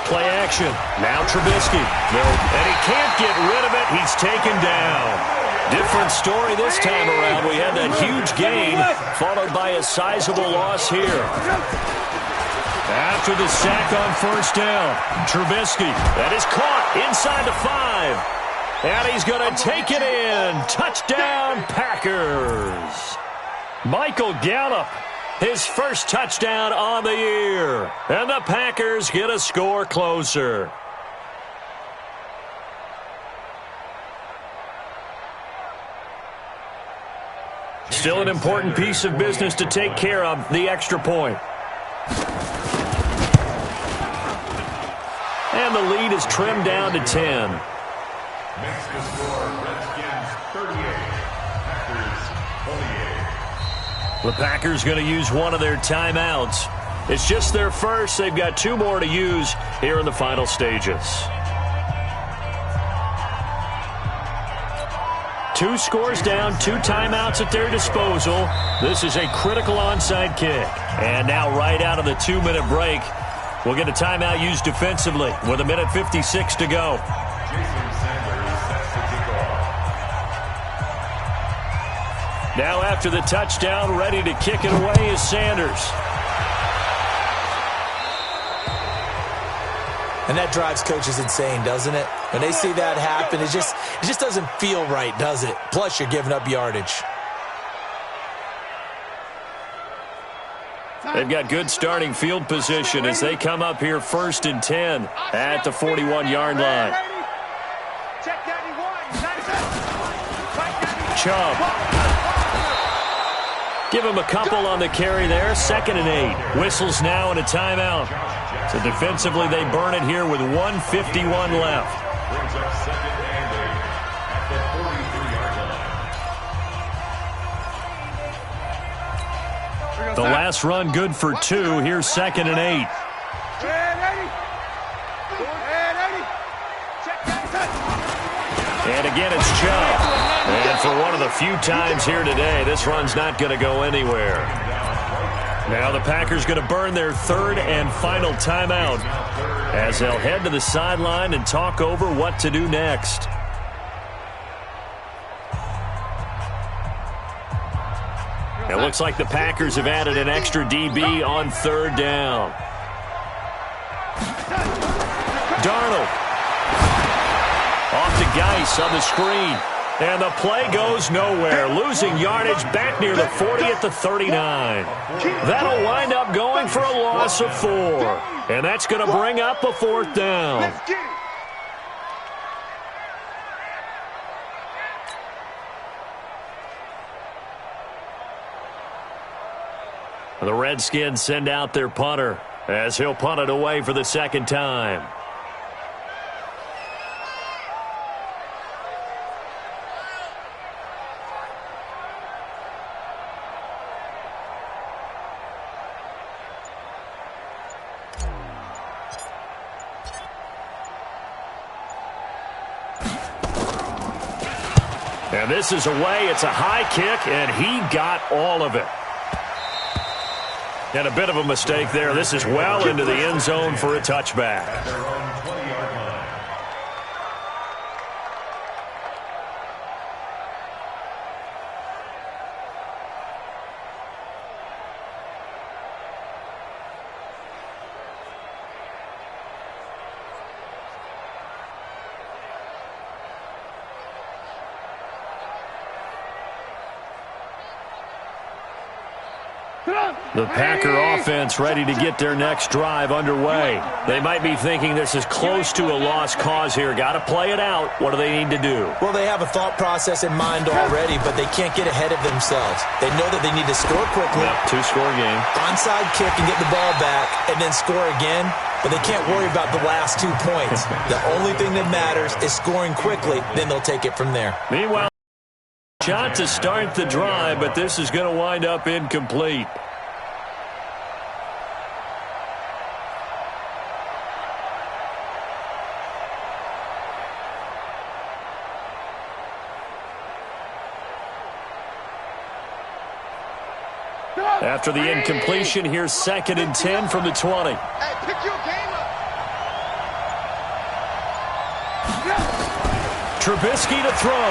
Play action. Now Trubisky. And he can't get rid of it. He's taken down. Different story this time around. We had that huge gain followed by a sizable loss here. After the sack on 1st down, Trubisky, that is caught inside the 5. And he's going to take it in. Touchdown, Packers. Michael Gallup, his first touchdown on the year. And the Packers get a score closer. Still an important piece of business to take care of, the extra point. And the lead is trimmed down to 10. Makes the score Redskins 38, Packers 28. The Packers going to use one of their timeouts. It's just their first. They've got 2 more to use here in the final stages. 2 scores down, 2 timeouts at their disposal. This is a critical onside kick. And now right out of the 2-minute break, we'll get a timeout used defensively with 1:56 to go. Jason Sanders sets the kickoff. Now after the touchdown, ready to kick it away is Sanders. And that drives coaches insane, doesn't it? When they see that happen, it just doesn't feel right, does it? Plus, you're giving up yardage. They've got good starting field position as they come up here 1st and 10 at the 41-yard line. Chubb. Give him a couple on the carry there. 2nd and 8. Whistles now and a timeout. So defensively, they burn it here with 1:51 left. Brings up 2nd and 8 at the 43-yard line. The last run good for 2. Here's 2nd and 8. And again, it's Chubb. And for one of the few times here today, this run's not going to go anywhere. Now the Packers going to burn their 3rd and final timeout as they'll head to the sideline and talk over what to do next. It looks like the Packers have added an extra DB on 3rd down. Darnold. Off to Geis on the screen. And the play goes nowhere, losing yardage back near the 40 at the 39. That'll wind up going for a loss of 4. And that's going to bring up a 4th down. The Redskins send out their punter as he'll punt it away for the 2nd time. And this is away. It's a high kick, and he got all of it. And a bit of a mistake there. This is well into the end zone for a touchback. At their own 20-yard line. The Packer offense ready to get their next drive underway. They might be thinking this is close to a lost cause here. Got to play it out. What do they need to do? Well, they have a thought process in mind already, but they can't get ahead of themselves. They know that they need to score quickly. Yep, 2-score game. Onside kick and get the ball back, and then score again. But they can't worry about the last 2 points. The only thing that matters is scoring quickly. Then they'll take it from there. Meanwhile, shot to start the drive, but this is going to wind up incomplete. After the incompletion, here's 2nd and 10 from the 20. Hey, pick your game up. Trubisky to throw.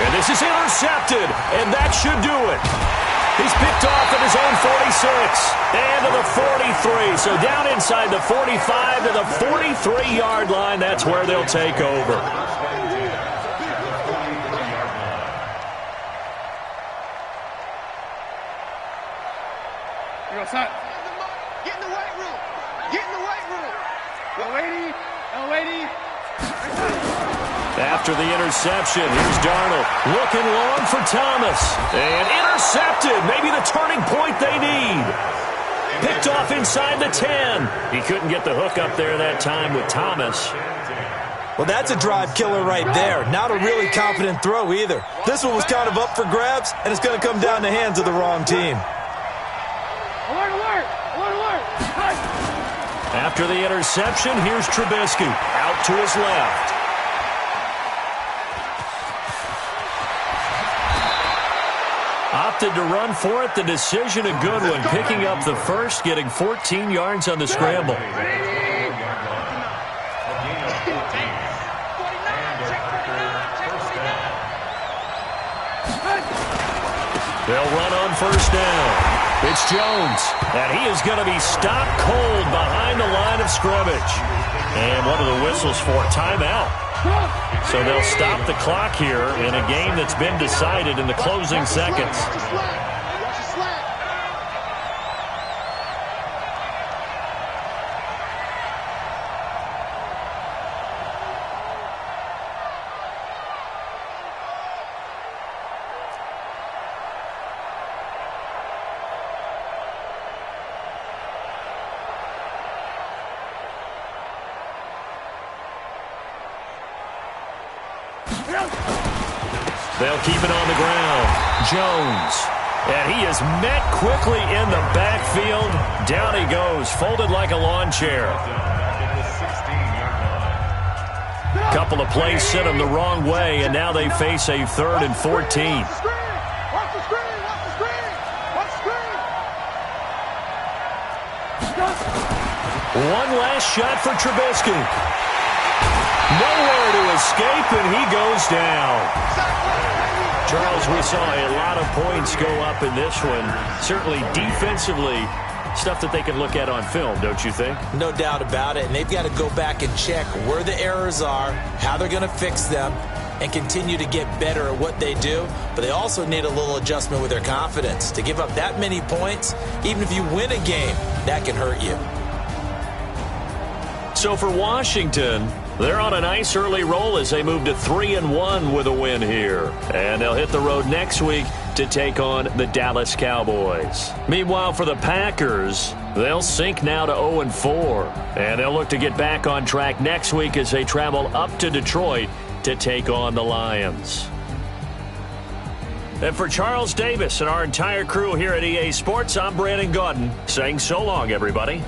And this is intercepted, and that should do it. He's picked off at his own 46 and to the 43. So down inside the 45 to the 43-yard line. That's where they'll take over. Get in the weight room. Get in the weight room. No lady. No lady. After the interception, here's Darnold. Looking long for Thomas. And intercepted. Maybe the turning point they need. Picked off inside the 10. He couldn't get the hook up there that time with Thomas. Well, that's a drive killer right there. Not a really confident throw either. This one was kind of up for grabs, and it's going to come down the hands of the wrong team. After the interception, here's Trubisky. Out to his left. Opted to run for it. The decision a good one. Picking up the first, getting 14 yards on the scramble. They'll run on first down. It's Jones, and he is going to be stopped cold behind the line of scrimmage. And what are the whistles for? Timeout. So they'll stop the clock here in a game that's been decided in the closing seconds. They'll keep it on the ground. Jones. And he is met quickly in the backfield. Down he goes, folded like a lawn chair. Couple of plays sent him the wrong way, and now they face a 3rd and 14. One last shot for Trubisky. Nowhere to escape, and he goes down. Charles, we saw a lot of points go up in this one. Certainly defensively, stuff that they can look at on film, don't you think? No doubt about it, and they've got to go back and check where the errors are, how they're going to fix them, and continue to get better at what they do. But they also need a little adjustment with their confidence. To give up that many points, even if you win a game, that can hurt you. So for Washington, they're on a nice early roll as they move to 3-1 with a win here. And they'll hit the road next week to take on the Dallas Cowboys. Meanwhile, for the Packers, they'll sink now to 0-4. And they'll look to get back on track next week as they travel up to Detroit to take on the Lions. And for Charles Davis and our entire crew here at EA Sports, I'm Brandon Gaudin saying so long, everybody.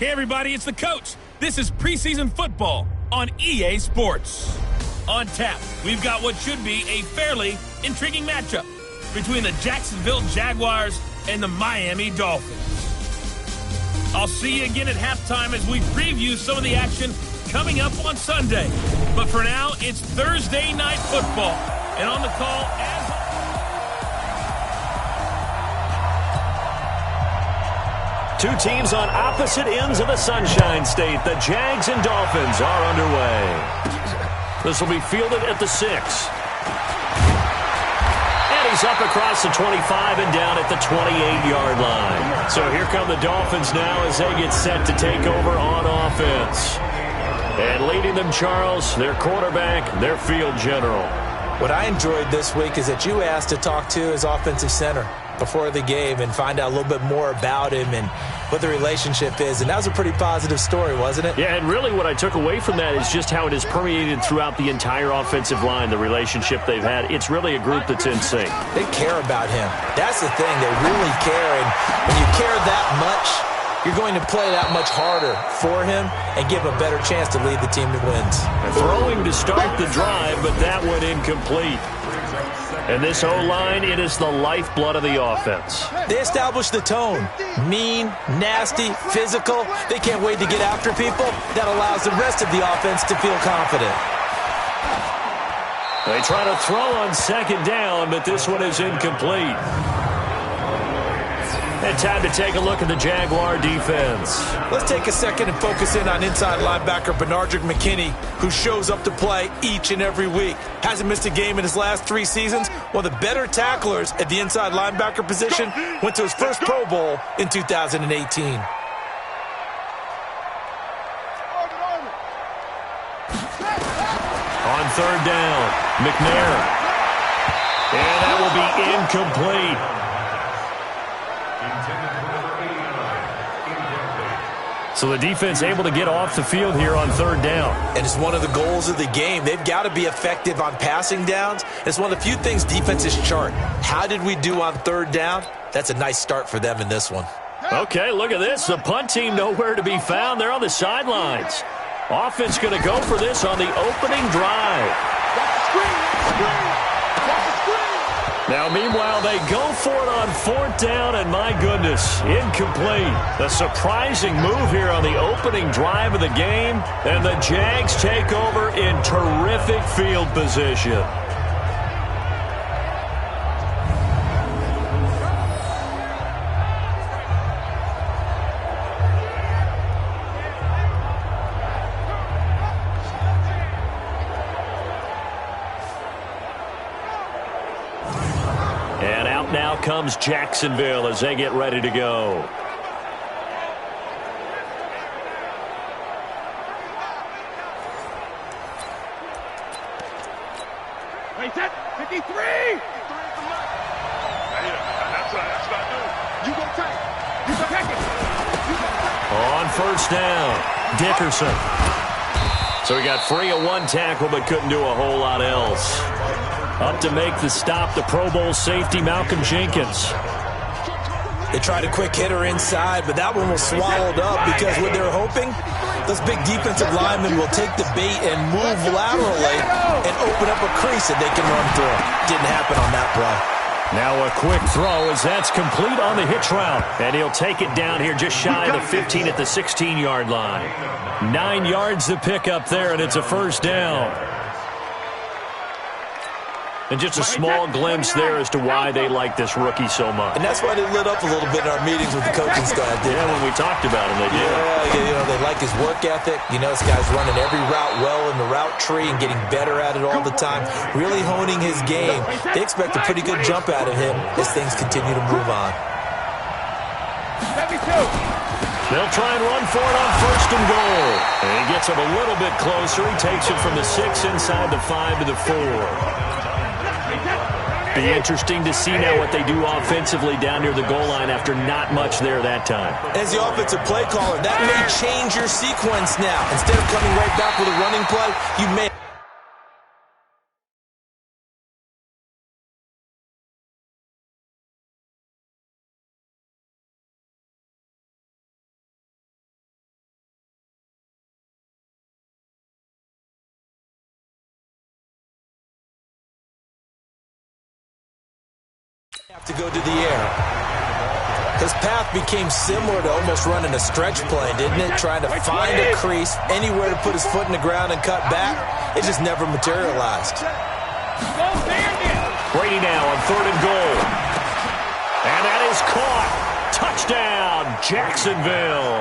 Hey everybody, it's the coach. This is preseason football on EA Sports. On tap, we've got what should be a fairly intriguing matchup between the Jacksonville Jaguars and the Miami Dolphins. I'll see you again at halftime as we preview some of the action coming up on Sunday. But for now, it's Thursday Night Football. And on the call, two teams on opposite ends of the Sunshine State. The Jags and Dolphins are underway. This will be fielded at the 6. And he's up across the 25 and down at the 28-yard line. So here come the Dolphins now as they get set to take over on offense. And leading them, Charles, their quarterback, their field general. What I enjoyed this week is that you asked to talk to his offensive center before the game and find out a little bit more about him and what the relationship is. And that was a pretty positive story, wasn't it? Yeah, and really what I took away from that is just how it has permeated throughout the entire offensive line, the relationship they've had. It's really a group that's in sync. They care about him. That's the thing. They really care. And when you care that much, you're going to play that much harder for him and give him a better chance to lead the team that wins. Throwing to start the drive, but that went incomplete. And this O-line, it is the lifeblood of the offense. They establish the tone. Mean, nasty, physical. They can't wait to get after people. That allows the rest of the offense to feel confident. They try to throw on second down, but this one is incomplete. And time to take a look at the Jaguar defense. Let's take a second and focus in on inside linebacker Benardrick McKinney, who shows up to play each and every week. Hasn't missed a game in his last 3 seasons. One of the better tacklers at the inside linebacker position. Went to his first Pro Bowl in 2018. On third down, McNair. And that will be incomplete. So the defense able to get off the field here on third down. And it's one of the goals of the game. They've got to be effective on passing downs. It's one of the few things defenses chart. How did we do on third down? That's a nice start for them in this one. Okay, look at this. The punt team nowhere to be found. They're on the sidelines. Offense going to go for this on the opening drive. Now, meanwhile, they go for it on fourth down, and my goodness, incomplete. A surprising move here on the opening drive of the game, and the Jags take over in terrific field position. Now comes Jacksonville as they get ready to go. Wait, that 53! That's what I do. You go tight. You go pack it. On first down, Dickerson. So he got free of one tackle but couldn't do a whole lot else. Up to make the stop, the Pro Bowl safety, Malcolm Jenkins. They tried a quick hitter inside, but that one was swallowed up because what they're hoping, those big defensive linemen will take the bait and move laterally and open up a crease that they can run through. Didn't happen on that play. Now a quick throw as that's complete on the hitch route. And he'll take it down here just shy of the 15 at the 16-yard line. 9 yards to pick up there, and it's a first down. And just a small glimpse there as to why they like this rookie so much. And that's why they lit up a little bit in our meetings with the coaching staff. Yeah, when we talked about him, they did. Yeah, you know, they like his work ethic. You know, this guy's running every route well in the route tree and getting better at it all the time, really honing his game. They expect a pretty good jump out of him as things continue to move on. They'll try and run for it on first and goal. And he gets him a little bit closer. He takes it from the 6 inside the 5 to the 4. Be interesting to see now what they do offensively down near the goal line after not much there that time. As the offensive play caller, that may change your sequence now. Instead of coming right back with a running play, you may Have to go to the air. His path became similar to almost running a stretch play, didn't it? Trying to find a crease, anywhere to put his foot in the ground and cut back. It just never materialized. Brady now on 3rd and goal. And that is caught. Touchdown, Jacksonville.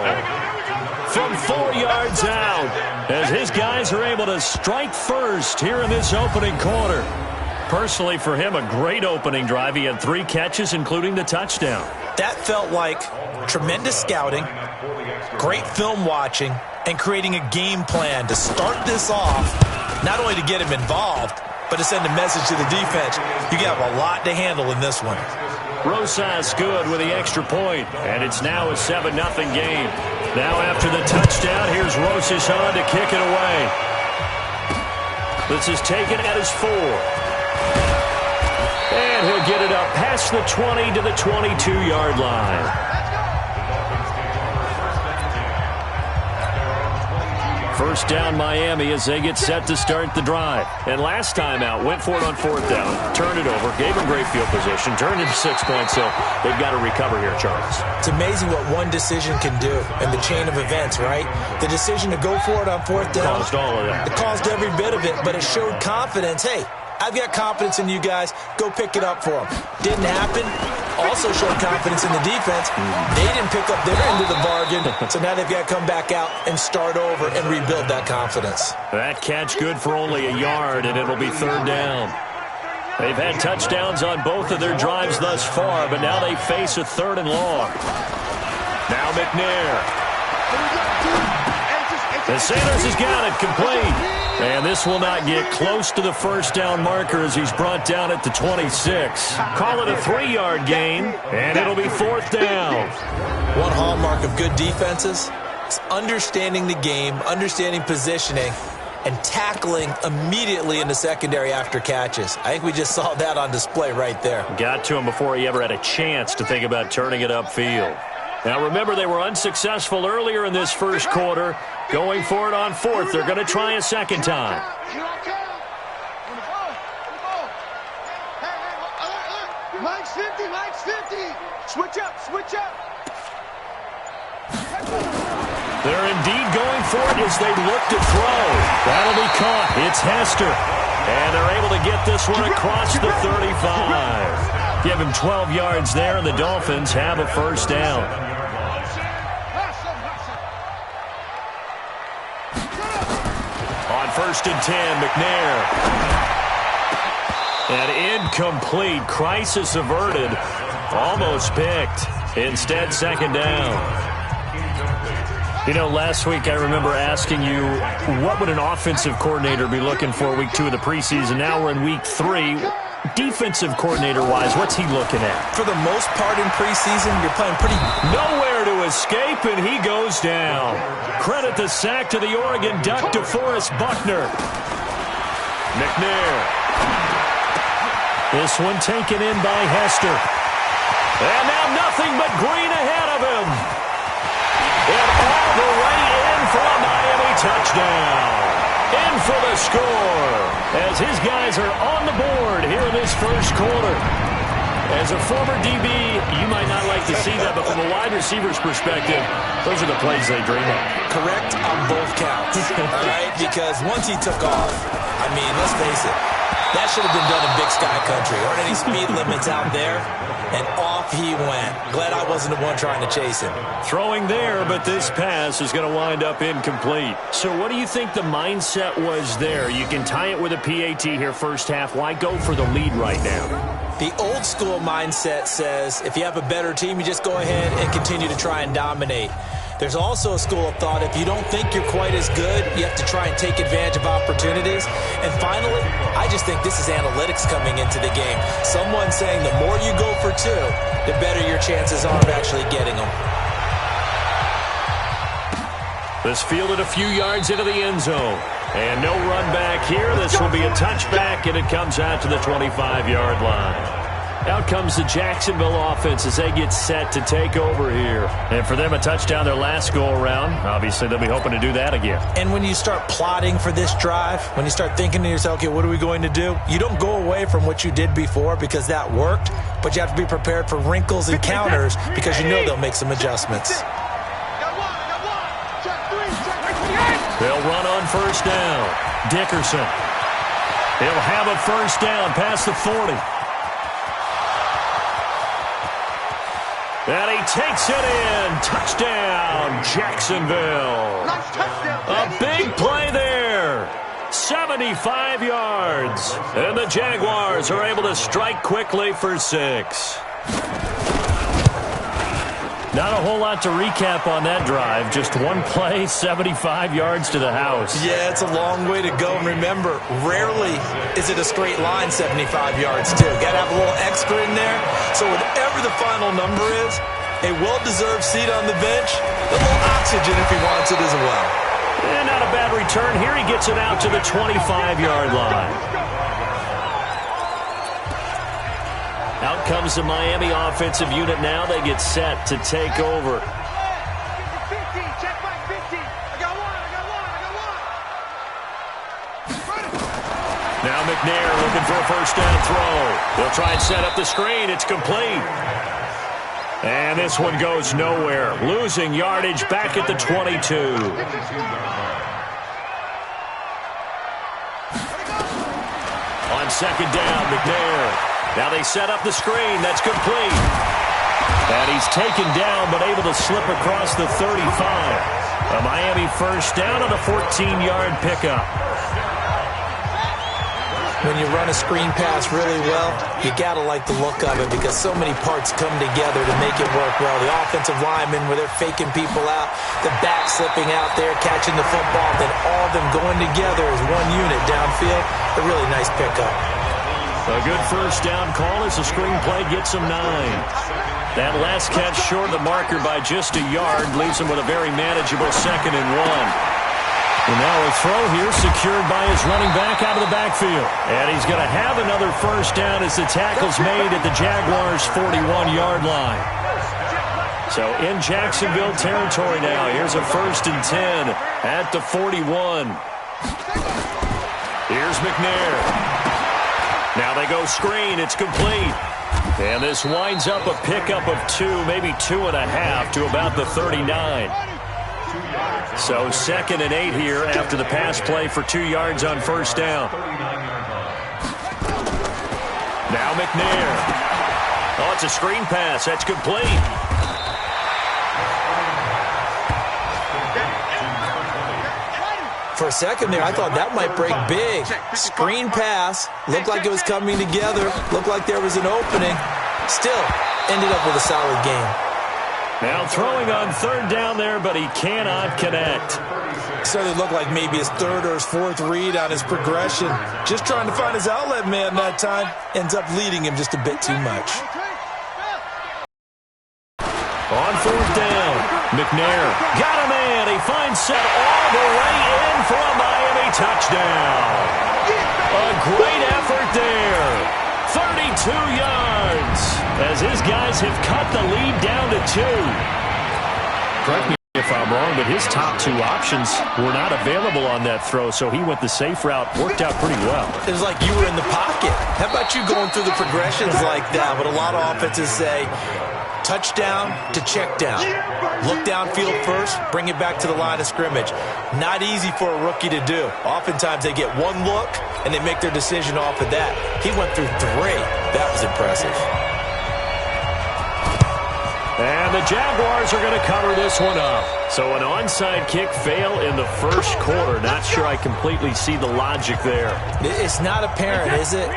From 4 yards out, as his guys are able to strike first here in this opening quarter. Personally, for him, a great opening drive. He had 3 catches, including the touchdown. That felt like tremendous scouting, great film watching, and creating a game plan to start this off, not only to get him involved, but to send a message to the defense. You have a lot to handle in this one. Rosas good with the extra point, and it's now a 7-0 game. Now after the touchdown, here's Rosas on to kick it away. This is taken at his 4. And he'll get it up past the 20 to the 22-yard line. First down Miami as they get set to start the drive. And last time out, went for it on 4th down, turned it over, gave them great field position, turned it to 6 points, so they've got to recover here, Charles. It's amazing what one decision can do in the chain of events, right? The decision to go for it on 4th down. Caused all of that. It caused every bit of it, but it showed confidence. Hey, I've got confidence in you guys. Go pick it up for them. Didn't happen. Also showed confidence in the defense. They didn't pick up their end of the bargain, so now they've got to come back out and start over and rebuild that confidence. That catch good for only a yard, and it'll be 3rd down. They've had touchdowns on both of their drives thus far, but now they face a 3rd and long. Now McNair. And Sanders has got it complete. And this will not get close to the first down marker as he's brought down at the 26. Call it a 3-yard gain, and it'll be 4th down. One hallmark of good defenses is understanding the game, understanding positioning, and tackling immediately in the secondary after catches. I think we just saw that on display right there. Got to him before he ever had a chance to think about turning it upfield. Now remember, they were unsuccessful earlier in this first quarter. Going for it on 4th. They're going to try a second time. Mike's 50, Mike's 50. Switch up, switch up. They're indeed going for it as they look to throw. That'll be caught. It's Hester. And they're able to get this one across the 35. Give him 12 yards there, and the Dolphins have a first down. On 1st and 10, McNair. And incomplete. Crisis averted. Almost picked. Instead, 2nd down. You know, last week I remember asking you, what would an offensive coordinator be looking for week 2 of the preseason? Now we're in week 3. Defensive coordinator-wise, what's he looking at? For the most part in preseason, you're playing pretty... Nowhere to escape, and he goes down. Credit the sack to the Oregon Duck, DeForest Buckner. McNair. This one taken in by Hester. And now nothing but green ahead of him. And all the way in for a Miami touchdown. In for the score, as his guys are on the board here in this first quarter. As a former DB, you might not like to see that, but from a wide receiver's perspective, those are the plays they dream of. Correct on both counts, all right? Because once he took off, I mean, let's face it, that should have been done in Big Sky Country. Aren't any speed limits out there? And off he went. Glad I wasn't the one trying to chase him. Throwing there, but this pass is going to wind up incomplete. So what do you think the mindset was there? You can tie it with a PAT here first half. Why go for the lead right now? The old school mindset says if you have a better team, you just go ahead and continue to try and dominate. There's also a school of thought, if you don't think you're quite as good, you have to try and take advantage of opportunities. And finally, I just think this is analytics coming into the game. Someone saying the more you go for 2, the better your chances are of actually getting them. This fielded a few yards into the end zone. And no run back here. This will be a touchback, and it comes out to the 25-yard line. Out comes the Jacksonville offense as they get set to take over here. And for them, a touchdown their last go-around. Obviously, they'll be hoping to do that again. And when you start plotting for this drive, when you start thinking to yourself, okay, what are we going to do? You don't go away from what you did before because that worked, but you have to be prepared for wrinkles and counters because you know they'll make some adjustments. They'll run on first down. Dickerson. He'll have a first down past the 40. And he takes it in. Touchdown, Jacksonville. A big play there. 75 yards. And the Jaguars are able to strike quickly for 6. Not a whole lot to recap on that drive. Just one play, 75 yards to the house. Yeah, it's a long way to go. And remember, rarely is it a straight line 75 yards, too. Got to have a little extra in there. So whatever the final number is, a well-deserved seat on the bench, a little oxygen if he wants it as well. And not a bad return. Here he gets it out to the 25-yard line. Out comes the Miami offensive unit now. They get set to take over. 50, check by 50. I got one. Now McNair looking for a first down throw. They'll try and set up the screen. It's complete. And this one goes nowhere. Losing yardage back at the 22. On second down, McNair. Now they set up the screen. That's complete. And he's taken down but able to slip across the 35. A Miami first down on a 14-yard pickup. When you run a screen pass really well, you got to like the look of it because so many parts come together to make it work well. The offensive linemen where they're faking people out, the back slipping out there, catching the football, then all of them going together as one unit downfield. A really nice pickup. A good first down call as the screen play gets him 9. That last catch short of the marker by just a yard leaves him with a very manageable 2nd and 1. And now a throw here secured by his running back out of the backfield. And he's going to have another first down as the tackle's made at the Jaguars' 41-yard line. So in Jacksonville territory now. Here's a 1st and 10 at the 41. Here's McNair. Now they go screen. It's complete. And this winds up a pickup of 2, maybe 2.5 to about the 39. So 2nd and 8 here after the pass play for 2 yards on first down. Now McNair. Oh, it's a screen pass. That's complete. For a second there, I thought that might break big. Screen pass. Looked like it was coming together. Looked like there was an opening. Still, ended up with a solid game. Now throwing on 3rd down there, but he cannot connect. Started to look like maybe his 3rd or his 4th read on his progression. Just trying to find his outlet man that time. Ends up leading him just a bit too much. On 4th down, McNair got a man. He finds set all the way in for a Miami touchdown. A great effort there. 32 yards as his guys have cut the lead down to 2. Correct me if I'm wrong, but his top 2 options were not available on that throw, so he went the safe route. Worked out pretty well. It was like you were in the pocket. How about you going through the progressions like that? But a lot of offenses say, touchdown to check down. Look downfield first, bring it back to the line of scrimmage. Not easy for a rookie to do. Oftentimes they get one look and they make their decision off of that. He went through 3. That was impressive. And the Jaguars are going to cover this one up. So an onside kick fail in the first quarter. Not sure I completely see the logic there. It's not apparent, is it?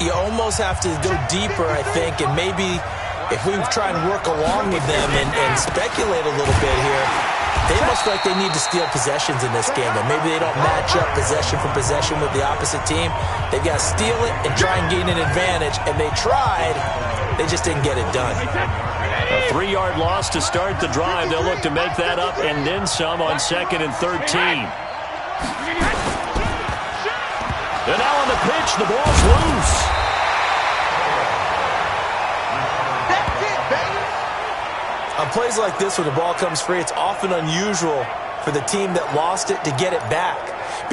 You almost have to go deeper, I think, and maybe if we try and work along with them and speculate a little bit here, they must like they need to steal possessions in this game. And maybe they don't match up possession for possession with the opposite team. They've got to steal it and try and gain an advantage. And they tried. They just didn't get it done. A 3-yard loss to start the drive. They'll look to make that up and then some on 2nd and 13. And now on the pitch, the ball's loose. On plays like this where the ball comes free, it's often unusual for the team that lost it to get it back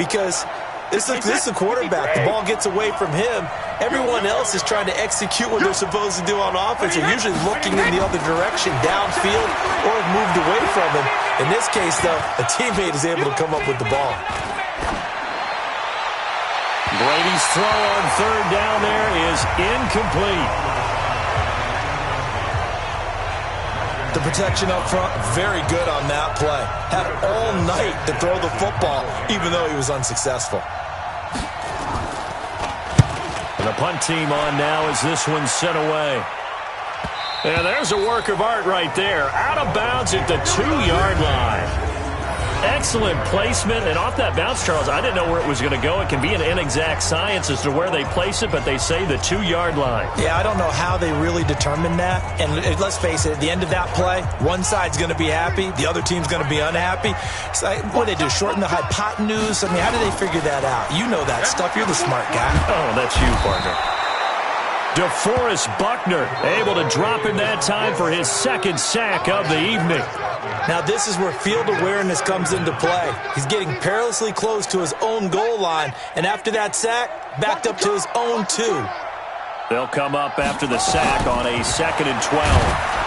because this is the quarterback. The ball gets away from him. Everyone else is trying to execute what they're supposed to do on offense. They're usually looking in the other direction, downfield, or have moved away from him. In this case, though, a teammate is able to come up with the ball. Brady's throw on third down there is incomplete. The protection up front, very good on that play. Had all night to throw the football, even though he was unsuccessful. And the punt team on now as this one's sent away. And there's a work of art right there. Out of bounds at the 2-yard line. Excellent placement, and off that bounce, Charles, I didn't know where it was going to go. It can be an inexact science as to where they place it, but they say the 2-yard line. Yeah, I don't know how they really determined that. And let's face it, at the end of that play, one side's going to be happy, the other team's going to be unhappy. So what do they do, shorten the hypotenuse? I mean, how do they figure that out? You know that stuff. You're the smart guy. Oh, that's you, partner. DeForest Buckner able to drop in that time for his second sack of the evening. Now this is where field awareness comes into play. He's getting perilously close to his own goal line, and after that sack, backed up to his own 2. They'll come up after the sack on a 2nd and 12.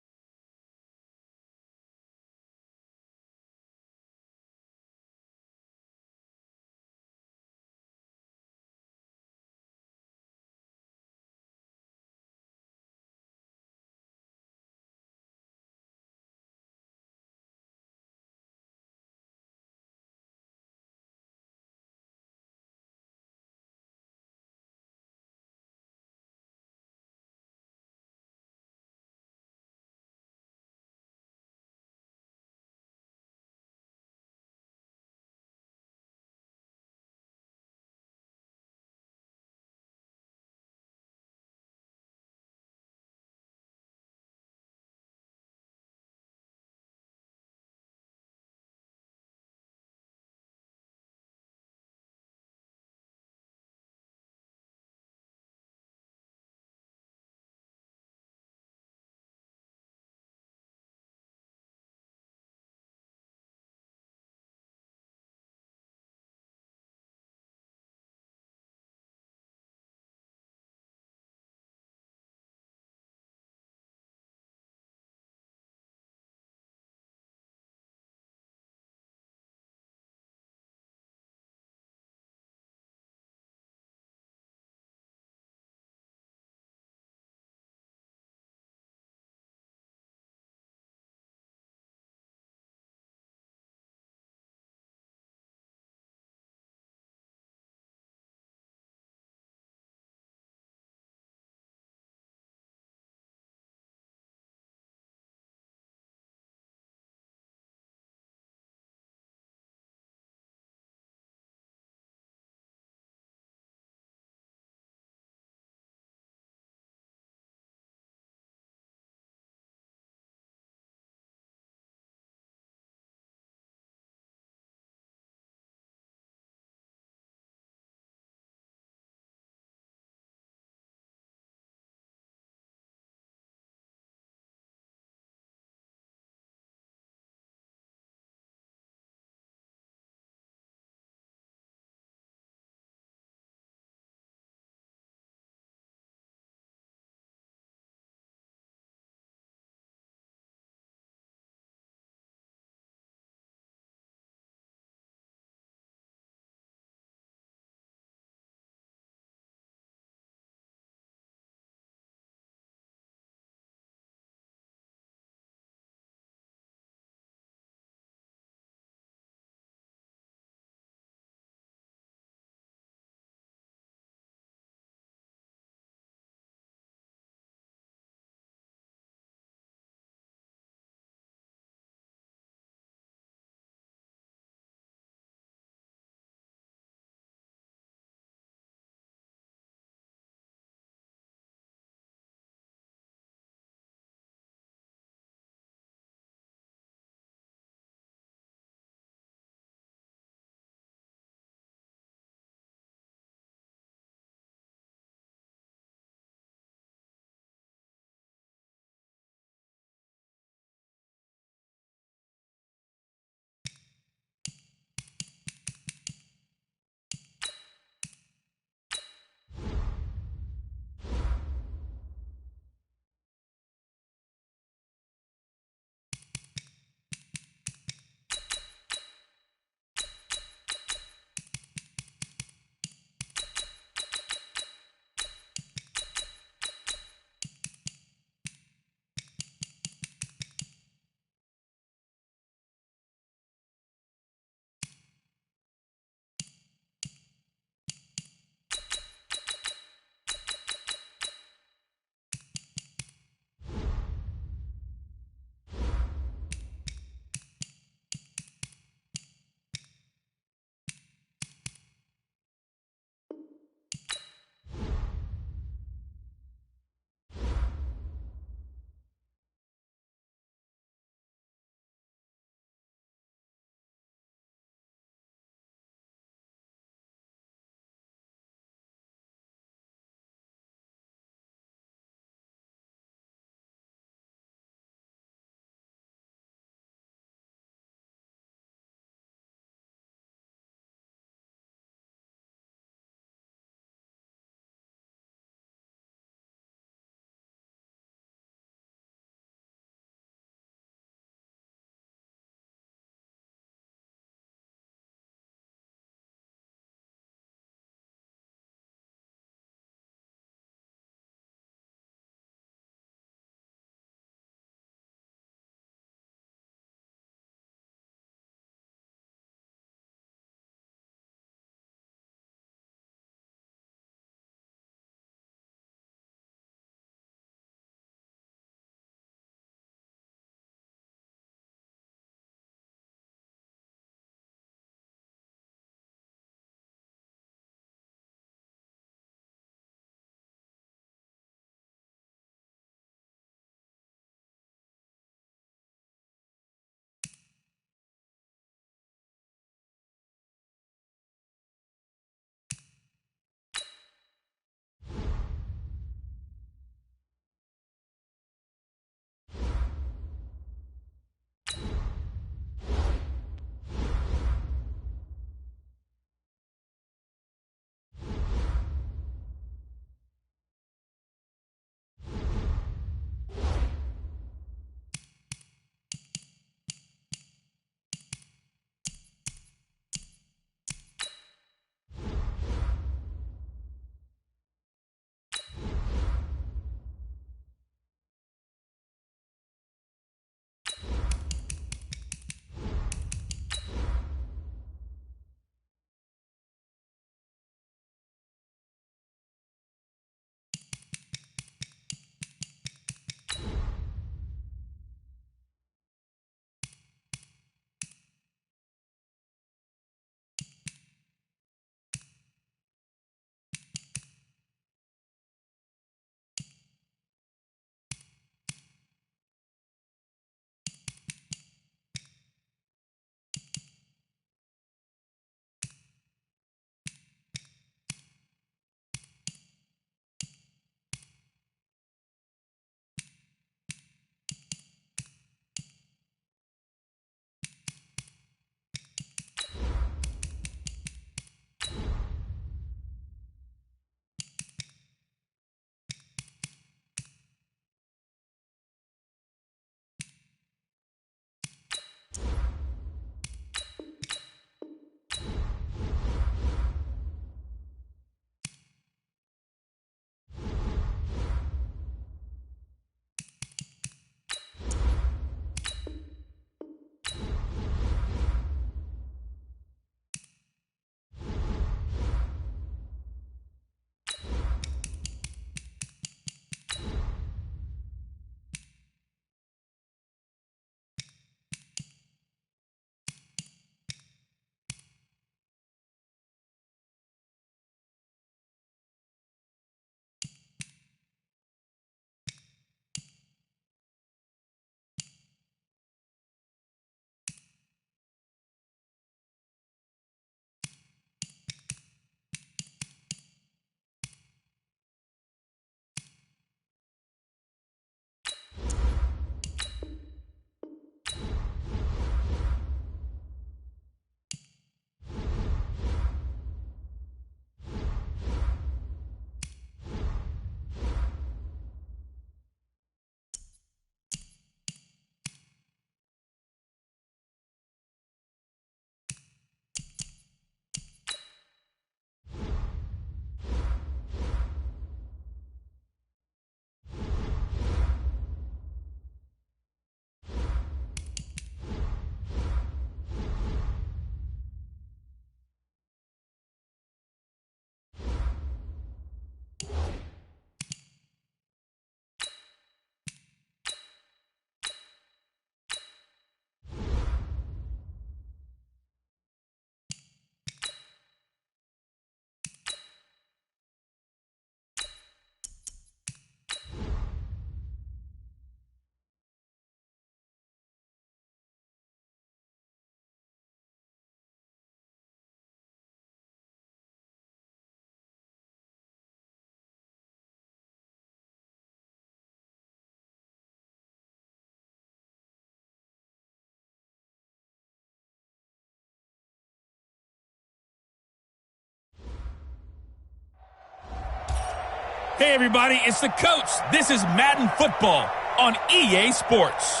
Hey, everybody, it's the coach. This is Madden Football on EA Sports.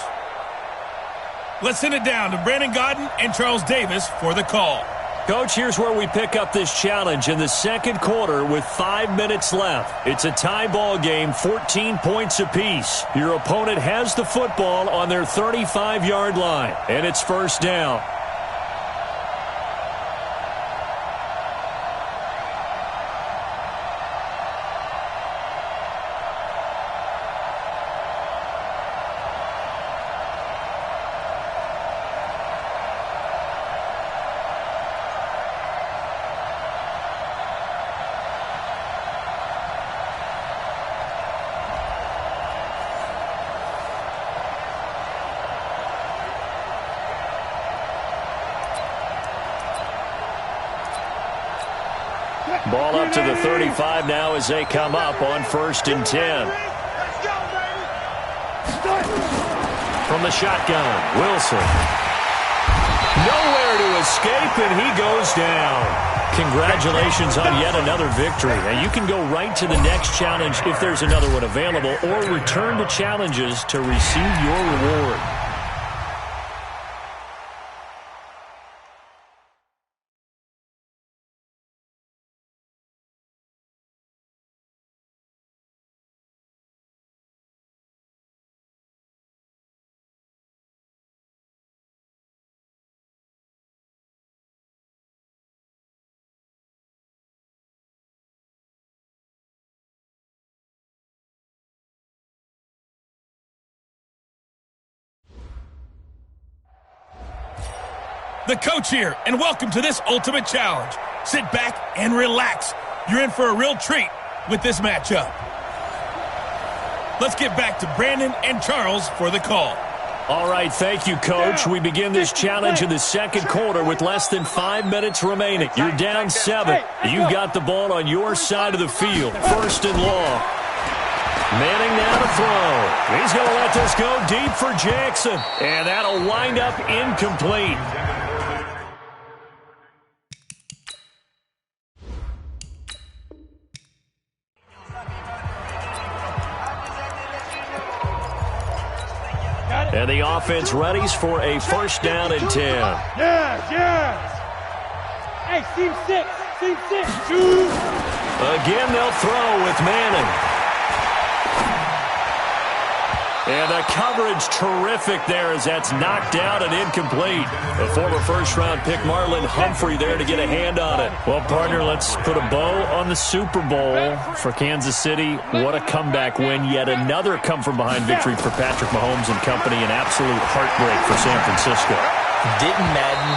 Let's send it down to Brandon Gaudin and Charles Davis for the call. Coach, here's where we pick up this challenge in the second quarter with 5 minutes left. It's a tie ball game, 14 points apiece. Your opponent has the football on their 35-yard line, and it's first down. Ball up to the 35 now as they come up on 1st and 10. From the shotgun, Wilson. Nowhere to escape, and he goes down. Congratulations on yet another victory. Now you can go right to the next challenge if there's another one available, or return to challenges to receive your reward. The coach here, and welcome to this ultimate challenge. Sit back and relax. You're in for a real treat with this matchup. Let's get back to Brandon and Charles for the call. All right, thank you, Coach. We begin this challenge in the second quarter with less than 5 minutes remaining. You're down 7. You've got the ball on your side of the field. First and long. Manning now to throw. He's going to let this go deep for Jackson. And that'll wind up incomplete. And the offense readies for a first down and 10. Yes. Hey, team 6. Again, they'll throw with Manning. And the coverage terrific there as that's knocked out and incomplete. The former first-round pick Marlon Humphrey there to get a hand on it. Well, partner, let's put a bow on the Super Bowl for Kansas City. What a comeback win. Yet another come-from-behind victory for Patrick Mahomes and company. An absolute heartbreak for San Francisco. Didn't Madden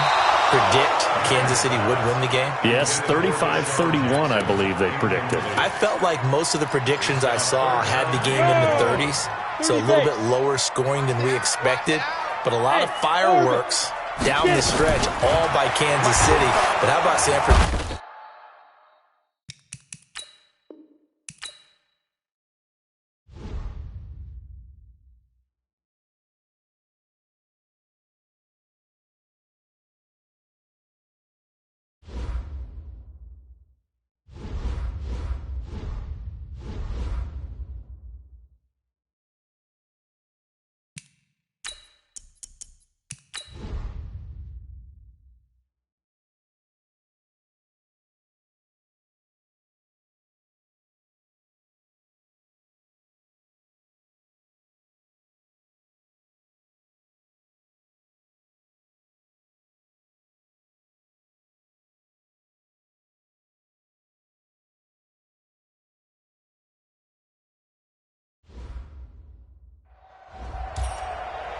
predict Kansas City would win the game? Yes, 35-31, I believe they predicted. I felt like most of the predictions I saw had the game in the 30s. So a little bit lower scoring than we expected, but a lot of fireworks down the stretch, all by Kansas City. But how about San Francisco?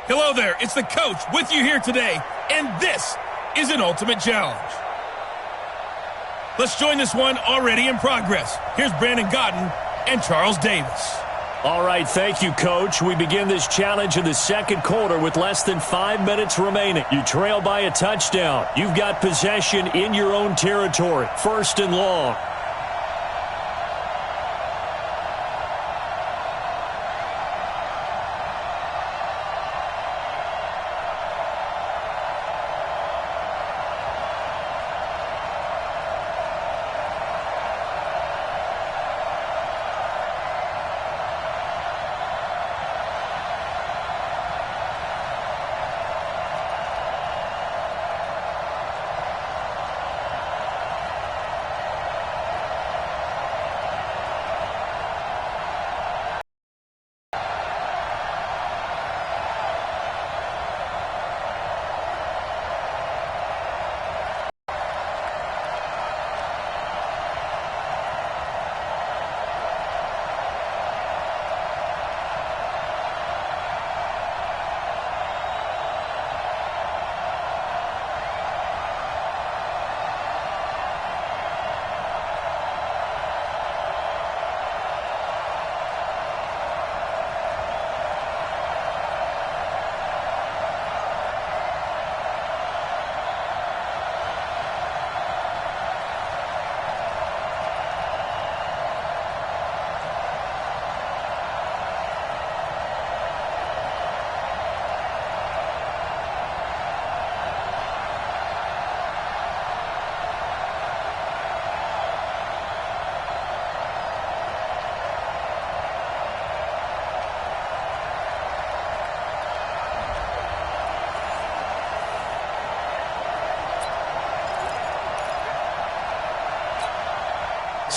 Hello there, it's the coach with you here today, and this is an ultimate challenge. Let's join this one already in progress. Here's Brandon Gaudin and Charles Davis. All right, thank you, Coach. We begin this challenge in the second quarter with less than 5 minutes remaining. You trail by a touchdown. You've got possession in your own territory. First and long.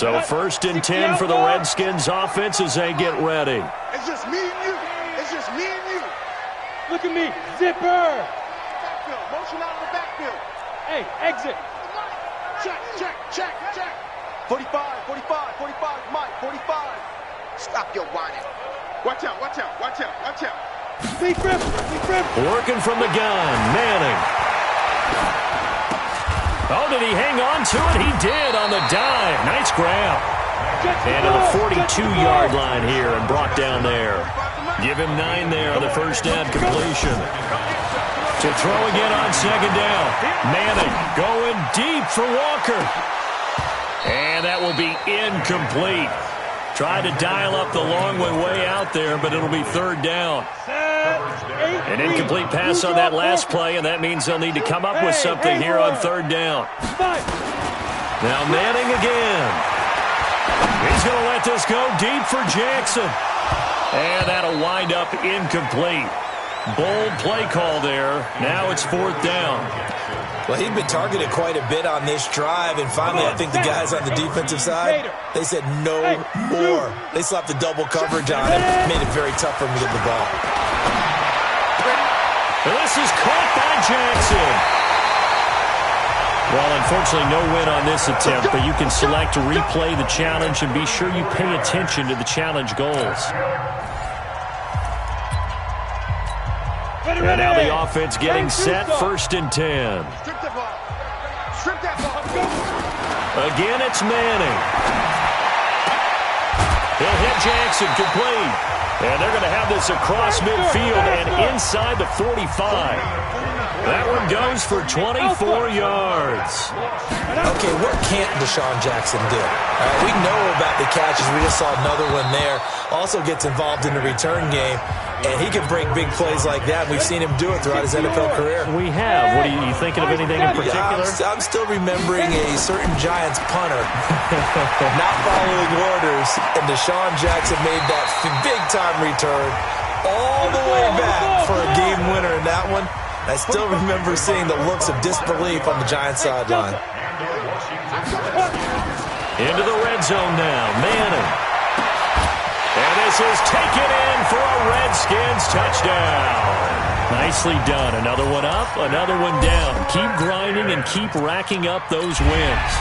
So 1st and 10 for the Redskins offense as they get ready. It's just me and you. It's just me and you. Look at me. Zipper. Backfield. Motion out of the backfield. Hey, exit. Check, check, check, check. 45, 45, 45, Mike, 45. Stop your whining. Watch out, watch out, watch out, watch out. Big rip, big rip. Working from the gun, Manning. Oh, did he hang on to it? He did on the dive. Nice grab. And to the 42-yard line here and brought down there. Give him 9 there on the first down completion. To throw again on 2nd down. Manning going deep for Walker. And that will be incomplete. Tried to dial up the long way out there, but it'll be 3rd down. An incomplete pass on that last play, and that means they'll need to come up with something here on 3rd down. Now Manning again. He's going to let this go deep for Jackson. And that'll wind up incomplete. Bold play call there. Now it's 4th down. Well, he'd been targeted quite a bit on this drive, and finally I think the guys on the defensive side, they said no more. They slapped the double coverage on him, made it very tough for him to get the ball. This is caught by Jackson. Well, unfortunately, no win on this attempt, but you can select to replay the challenge and be sure you pay attention to the challenge goals. And now the offense getting set, 1st and 10. Strip that ball. Strip that ball. Again, it's Manning. He'll hit Jackson, complete. And they're going to have this across midfield and inside the 45. That one goes for 24 yards. Okay, what can't Deshaun Jackson do? We know about the catches. We just saw another one there. Also gets involved in the return game, and he can break big plays like that. We've seen him do it throughout his NFL career. We have. What are you thinking of anything in particular? Yeah, I'm still remembering a certain Giants punter not following orders, and Deshaun Jackson made that big-time return all the way back for a game winner in that one. I still remember seeing the looks of disbelief on the Giants sideline. Into the red zone now, Manning. And this is taken in for a Redskins touchdown. Nicely done. Another one up, another one down. Keep grinding and keep racking up those wins.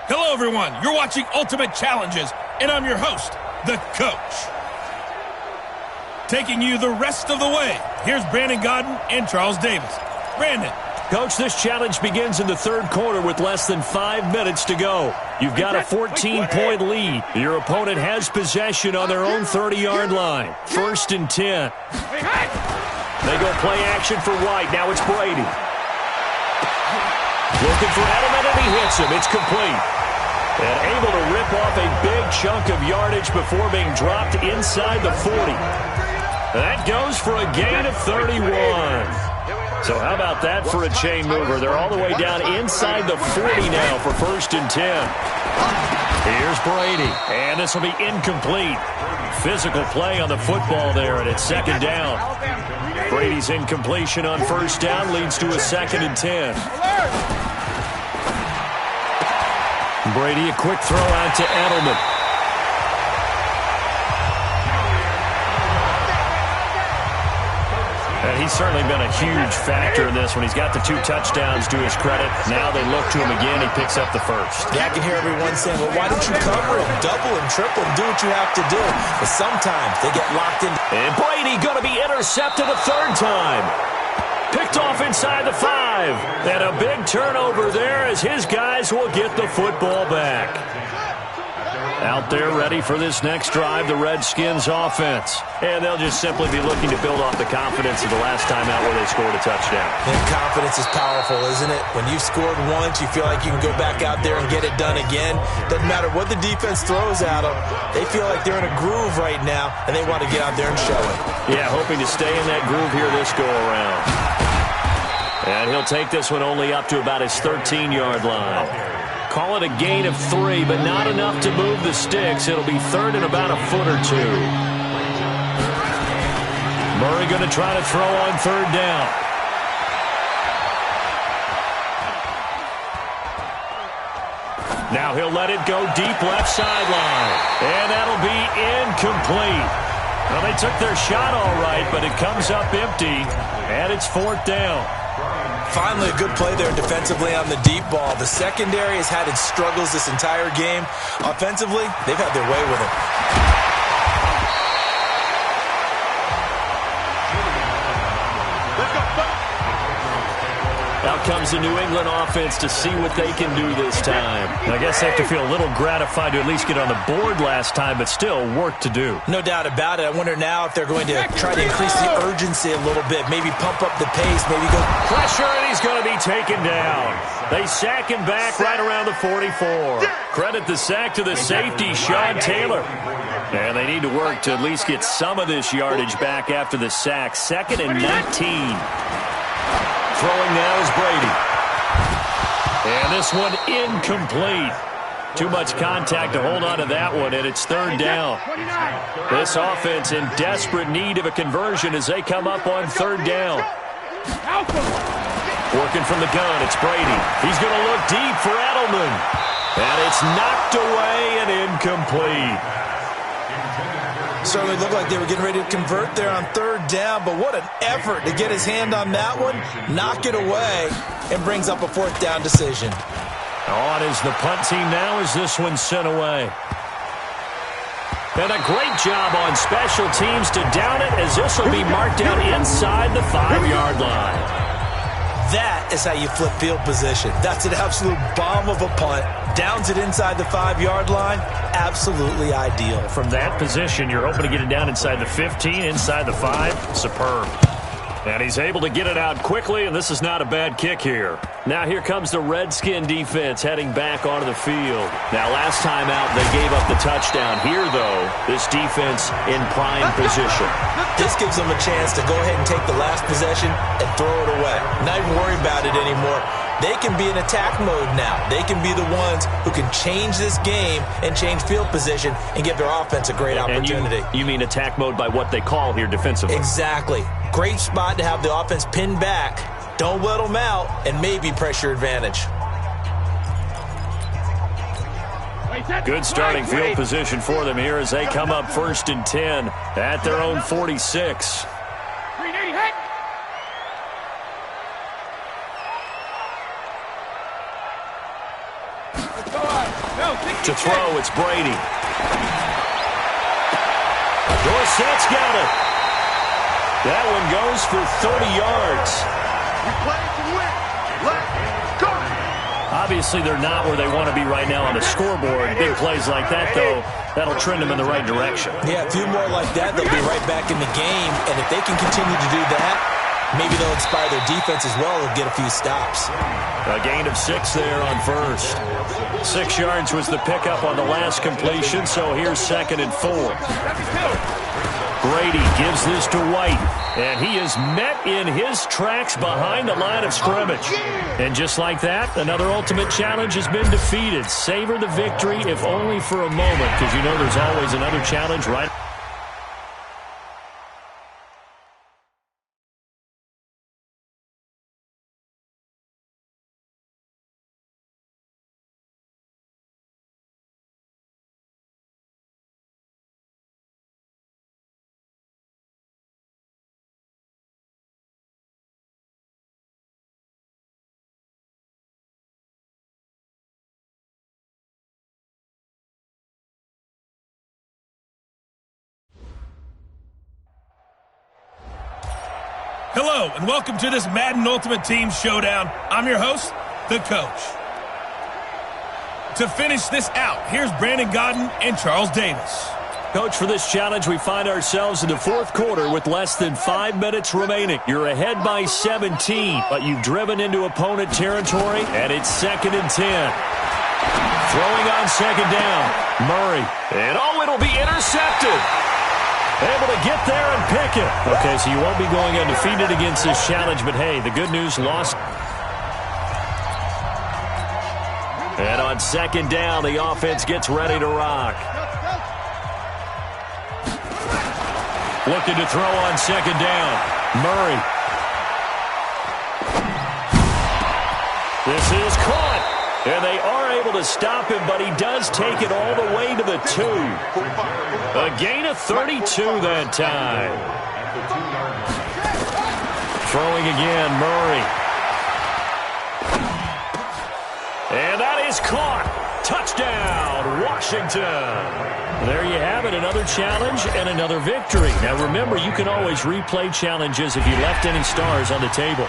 Hello, everyone. You're watching Ultimate Challenges, and I'm your host, The Coach. Taking you the rest of the way, here's Brandon Gaudin and Charles Davis. Brandon. Coach, this challenge begins in the 3rd quarter with less than 5 minutes to go. You've got a 14-point lead. Your opponent has possession on their own 30-yard line. 1st and 10. They go play action for White. Now it's Brady. Looking for Edelman, and he hits him. It's complete. And able to rip off a big chunk of yardage before being dropped inside the 40. That goes for a gain of 31. So how about that for a chain mover? They're all the way down inside the 40 now for 1st and 10. Here's Brady, and this will be incomplete. Physical play on the football there, and it's 2nd down. Brady's incompletion on 1st down leads to a 2nd and 10. Brady, a quick throw out to Edelman. And he's certainly been a huge factor in this when he's got the 2 touchdowns to his credit. Now they look to him again. He picks up the 1st. Yeah, I can hear everyone saying, well, why don't you cover him, double him, triple him, do what you have to do. But sometimes they get locked in. And Brady going to be intercepted a 3rd time. Picked off inside the 5. And a big turnover there as his guys will get the football back. Out there ready for this next drive, the Redskins offense. And they'll just simply be looking to build off the confidence of the last time out where they scored a touchdown. And confidence is powerful, isn't it? When you've scored once, you feel like you can go back out there and get it done again. Doesn't matter what the defense throws at them. They feel like they're in a groove right now, and they want to get out there and show it. Yeah, hoping to stay in that groove here this go-around. And he'll take this one only up to about his 13-yard line. Call it a gain of 3, but not enough to move the sticks. It'll be third and about a foot or two. Murray going to try to throw on third down. Now he'll let it go deep left sideline. And that'll be incomplete. Well, they took their shot all right, but it comes up empty, and it's fourth down. Finally, a good play there defensively on the deep ball. The secondary has had its struggles this entire game. Offensively, they've had their way with it. Out comes the New England offense to see what they can do this time. I guess they have to feel a little gratified to at least get on the board last time, but still work to do. No doubt about it. I wonder now if they're going to try to increase the urgency a little bit, maybe pump up the pace, maybe go pressure, and he's going to be taken down. They sack him back right around the 44. Credit the sack to the safety, Sean Taylor. And they need to work to at least get some of this yardage back after the sack. 2nd and 19. Throwing now is Brady. And this one incomplete. Too much contact to hold on to that one, and it's third down. This offense in desperate need of a conversion as they come up on third down. Working from the gun, it's Brady. He's going to look deep for Edelman. And it's knocked away and incomplete. Certainly looked like they were getting ready to convert there on third down, but what an effort to get his hand on that one, knock it away, and brings up a fourth down decision. On is the punt team now as this one's sent away. And a great job on special teams to down it as this will be marked down inside the 5-yard line. That is how you flip field position. That's an absolute bomb of a punt. Downs it inside the 5-yard line. Absolutely ideal. From that position, you're hoping to get it down inside the 15, inside the 5. Superb. And he's able to get it out quickly, and this is not a bad kick here. Now here comes the Redskin defense heading back onto the field. Now last time out, they gave up the touchdown. Here, though, this defense in prime position. This gives them a chance to go ahead and take the last possession and throw it away. Not even worry about it anymore. They can be in attack mode now. They can be the ones who can change this game and change field position and give their offense a great opportunity. And you mean attack mode by what they call here defensively? Exactly. Great spot to have the offense pinned back. Don't let them out, and maybe pressure advantage. Good starting field position for them here as they come up 1st and 10 at their own 46. To throw, it's Brady. Dorsett's got it. That one goes for 30 yards. We play to win. Let's go. Obviously, they're not where they want to be right now on the scoreboard. Big plays like that, though, that'll trend them in the right direction. Yeah, a few more like that, they'll be right back in the game. And if they can continue to do that, maybe they'll inspire their defense as well and get a few stops. A gain of 6 there on first. 6 yards was the pickup on the last completion, so here's 2nd and 4. Brady gives this to White, and he is met in his tracks behind the line of scrimmage. And just like that, another ultimate challenge has been defeated. Savor the victory, if only for a moment, because you know there's always another challenge right. Hello, and welcome to this Madden Ultimate Team Showdown. I'm your host, The Coach. To finish this out, here's Brandon Gaudin and Charles Davis. Coach, for this challenge, we find ourselves in the fourth quarter with less than 5 minutes remaining. You're ahead by 17, but you've driven into opponent territory, and it's 2nd and 10. Throwing on 2nd down, Murray. And it'll be intercepted. Able to get there and pick it. Okay, so you won't be going undefeated against this challenge, but hey, the good news, lost. And on 2nd down, the offense gets ready to rock. Looking to throw on 2nd down. Murray. This is caught. And they are able to stop him, but he does take it all the way to the 2. A gain of 32 that time. Throwing again, Murray. And that is caught. Touchdown, Washington. There you have it, another challenge and another victory. Now remember, you can always replay challenges if you left any stars on the table.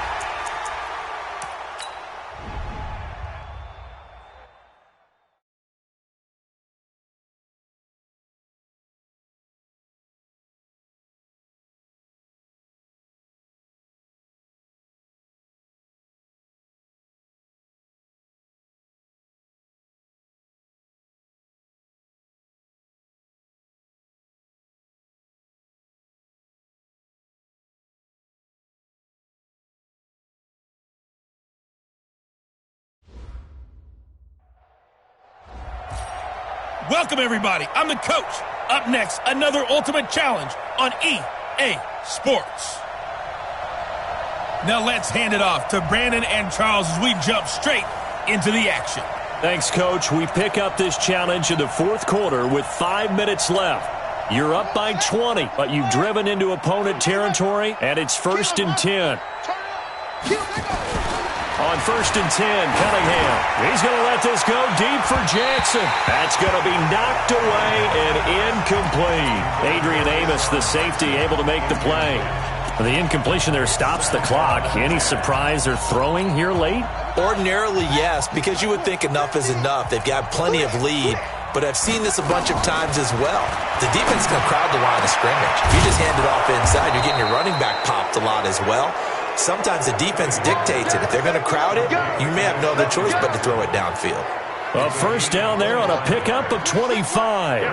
Welcome, everybody. I'm the coach. Up next, another Ultimate Challenge on EA Sports. Now let's hand it off to Brandon and Charles as we jump straight into the action. Thanks, Coach. We pick up this challenge in the fourth quarter with 5 minutes left. You're up by 20, but you've driven into opponent territory, and it's 1st and 10. On 1st and 10, Cunningham. He's going to let this go deep for Jackson. That's going to be knocked away and incomplete. Adrian Amos, the safety, able to make the play. The incompletion there stops the clock. Any surprise they're throwing here late? Ordinarily, yes, because you would think enough is enough. They've got plenty of lead, but I've seen this a bunch of times as well. The defense can crowd the line of scrimmage. If you just hand it off inside, you're getting your running back popped a lot as well. Sometimes the defense dictates it. If they're going to crowd it, you may have no other choice but to throw it downfield. A first down there on a pickup of 25.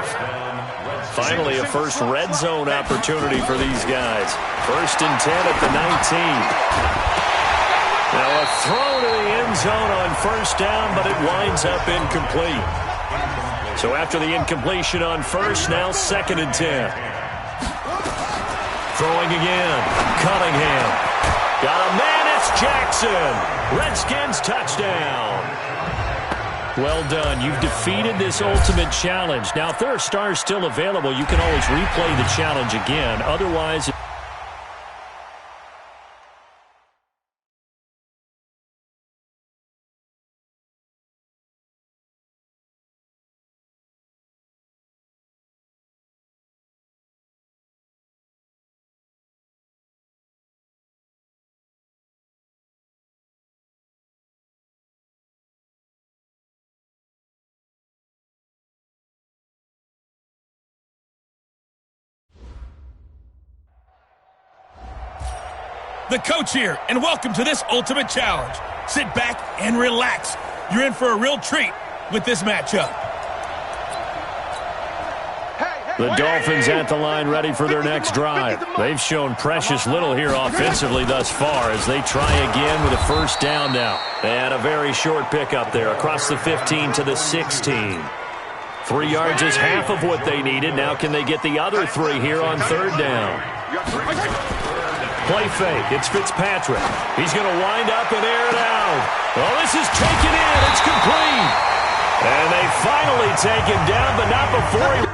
Finally, a first red zone opportunity for these guys. 1st and 10 at the 19. Now a throw to the end zone on 1st down, but it winds up incomplete. So after the incompletion on 1st, now 2nd and 10. Throwing again. Cunningham. Got a man, it's Jackson. Redskins touchdown. Well done. You've defeated this ultimate challenge. Now, if there are stars still available, you can always replay the challenge again. Otherwise... The coach here, and welcome to this Ultimate Challenge. Sit back and relax. You're in for a real treat with this matchup. The Dolphins at the line ready for their next drive. They've shown precious little here offensively thus far as they try again with a first down now. And a very short pickup there across the 15 to the 16. 3 yards is half of what they needed. Now can they get the other 3 here on 3rd down? Play fake. It's Fitzpatrick. He's going to wind up and air it out. Well, this is taken in. It's complete. And they finally take him down, but not before he...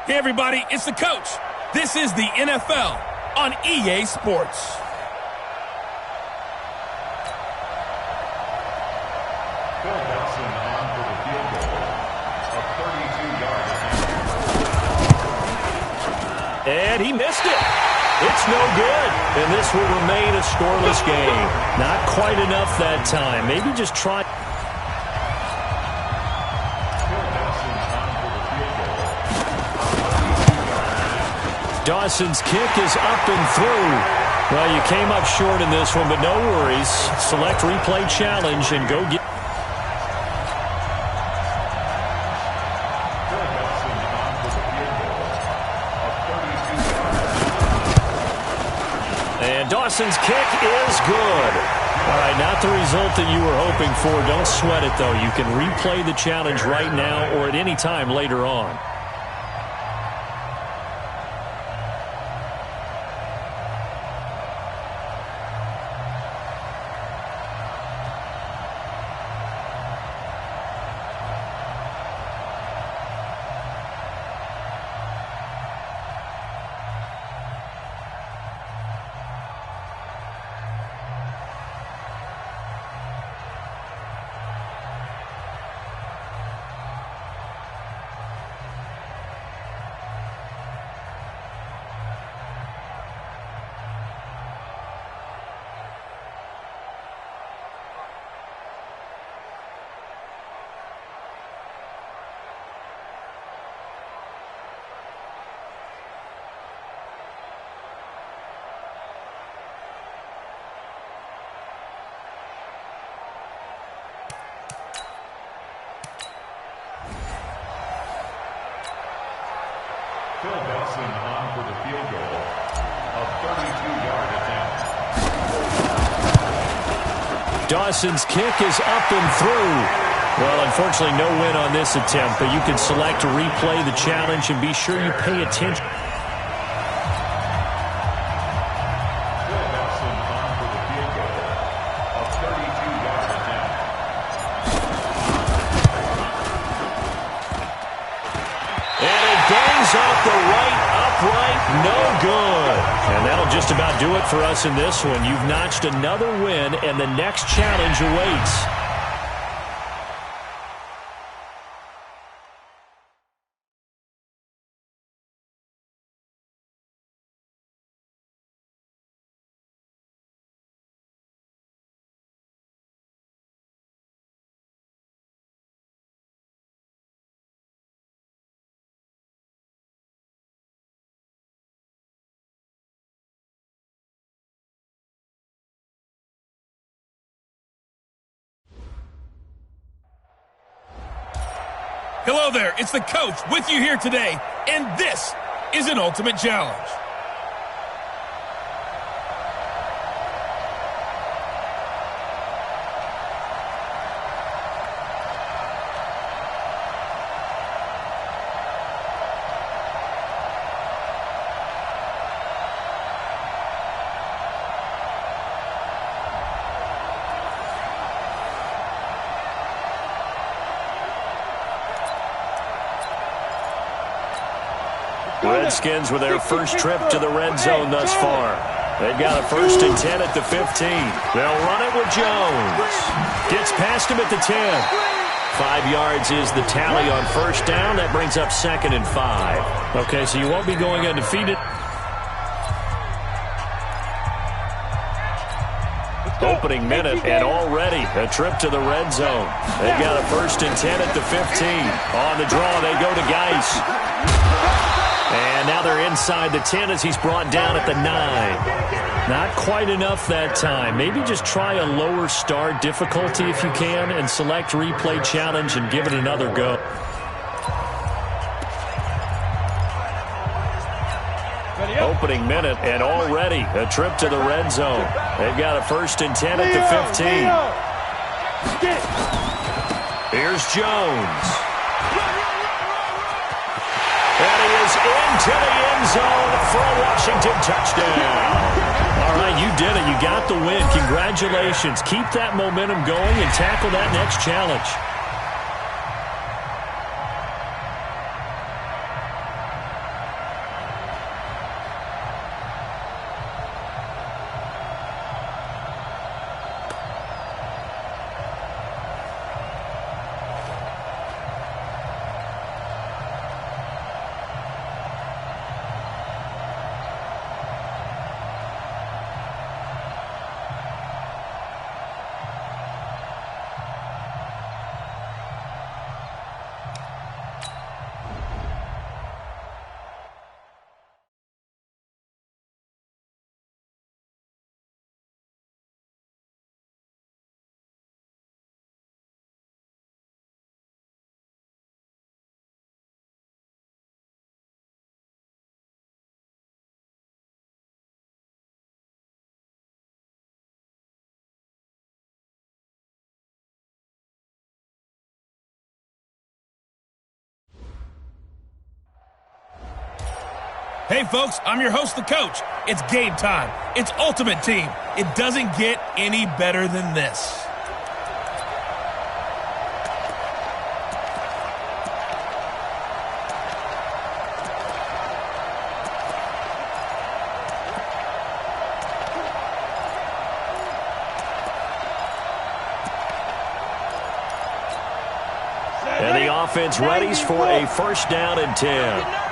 Hey, everybody, it's the coach. This is the NFL on EA Sports. Phil Dawson on for the field goal. A 32-yard attempt. And he missed it. It's no good. And this will remain a scoreless game. Not quite enough that time. Maybe just try. Dawson's kick is up and through. Well, you came up short in this one, but no worries. Select replay challenge and go get. And Dawson's kick is good. All right, not the result that you were hoping for. Don't sweat it, though. You can replay the challenge right now or at any time later on. Phil Dawson on for the field goal. A 32-yard attempt. Dawson's kick is up and through. Well, unfortunately, no win on this attempt, but you can select to replay the challenge and be sure you pay attention. Phil Dawson on for the field goal. A 32-yard attempt. And it bangs off the right upright, no good. And that'll just about do it for us in this one. You've notched another win, and the next challenge awaits. Hello there, it's the coach with you here today, and this is an Ultimate Challenge. Redskins with their first trip to the red zone thus far. They've got a 1st and 10 at the 15. They'll run it with Jones. Gets past him at the 10. 5 yards is the tally on 1st down. That brings up 2nd and 5. Okay, so you won't be going undefeated. Opening minute, and already a trip to the red zone. They've got a 1st and 10 at the 15. On the draw, they go to Geis. And now they're inside the 10 as he's brought down at the 9. Not quite enough that time. Maybe just try a lower start difficulty if you can and select replay challenge and give it another go. Opening minute, and already a trip to the red zone. They've got a 1st and 10 at the 15. Here's Jones. And he is into the end zone for a Washington touchdown. All right, you did it. You got the win. Congratulations. Keep that momentum going and tackle that next challenge. Hey, folks, I'm your host, the coach. It's game time. It's Ultimate Team. It doesn't get any better than this. And the offense readies for a first down and 10.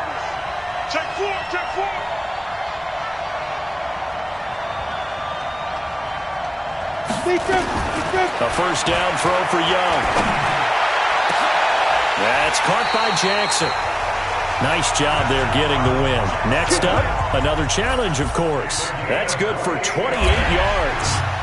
Check four, check four. A first down throw for Young. That's caught by Jackson. Nice job there getting the win. Next up, another challenge, of course. That's good for 28 yards.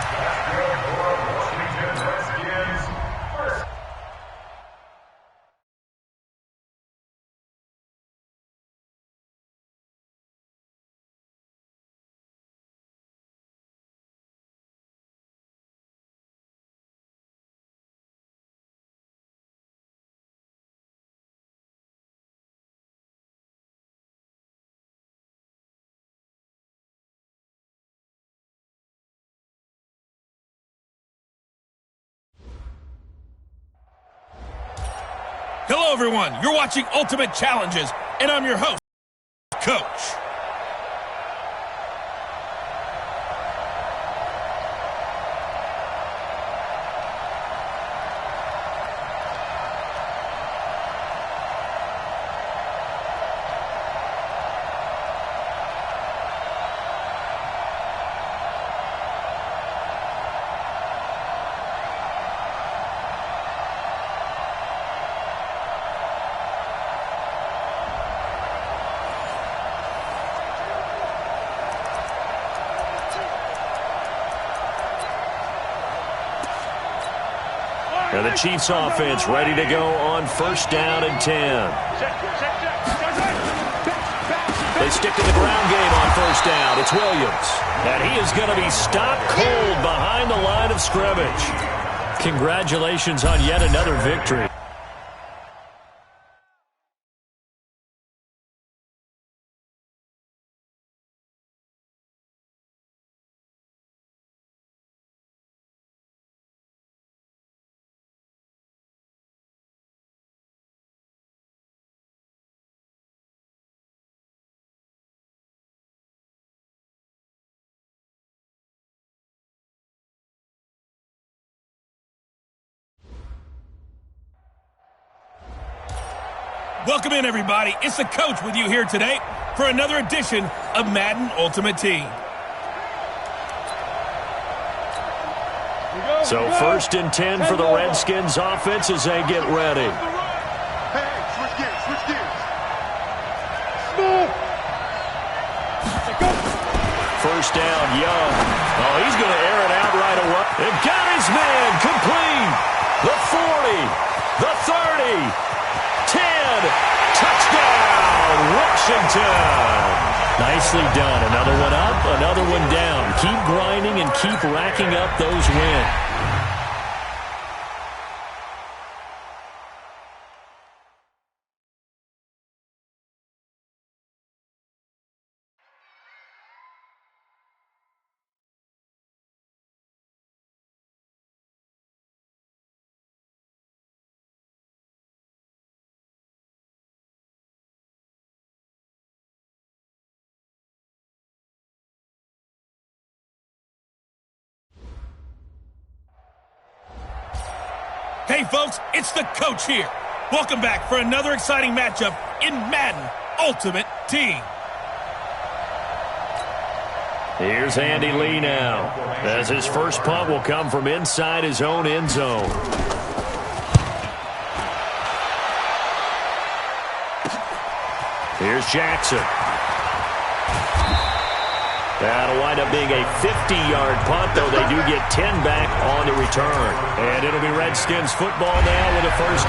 Hello, everyone. You're watching Ultimate Challenges, and I'm your host, Coach. And the Chiefs offense ready to go on first down and 10. They stick to the ground game on first down. It's Williams. And he is going to be stopped cold behind the line of scrimmage. Congratulations on yet another victory. Welcome in, everybody. It's the coach with you here today for another edition of Madden Ultimate Team. So first and 10 for the Redskins offense as they get ready. Hey, switch gears, switch gears. First down, Young. Oh, he's going to air it out right away. And got his man complete. The 40, the 30. 10, touchdown, Washington. Nicely done. Another one up, another one down. Keep grinding and keep racking up those wins. Hey, folks, it's the coach here. Welcome back for another exciting matchup in Madden Ultimate Team. Here's Andy Lee now, as his first punt will come from inside his own end zone. Here's Jackson. That'll wind up being a 50-yard punt, though they do get 10 back on the return. And it'll be Redskins football now with a first.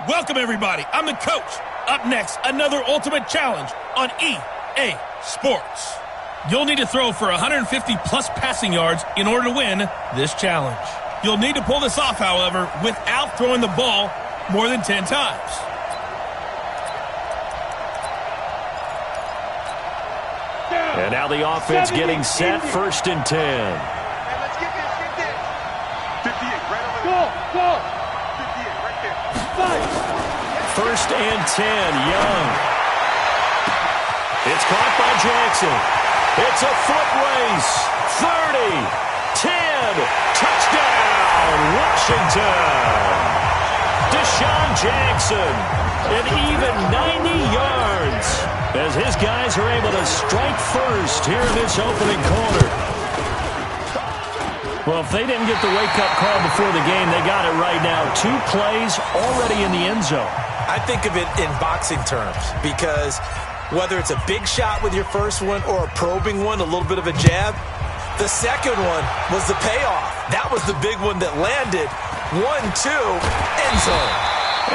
Welcome, everybody. I'm the coach. Up next, another Ultimate Challenge on EA Sports. You'll need to throw for 150-plus passing yards in order to win this challenge. You'll need to pull this off, however, without throwing the ball more than 10 times. And now the offense getting set, 1st and 10. Hey, let's get this, 58, right over there. Go. 58, right there. 1st and 10, Young. It's caught by Jackson. It's a foot race. 30, 10, touchdown, Washington. Deshaun Jackson, an even 90 yards, as his guys are able to strike first here in this opening quarter. Well, if they didn't get the wake-up call before the game, they got it right now. 2 plays already in the end zone. I think of it in boxing terms because whether it's a big shot with your first one or a probing one, a little bit of a jab, the second one was the payoff. That was the big one that landed. 1-2, end zone.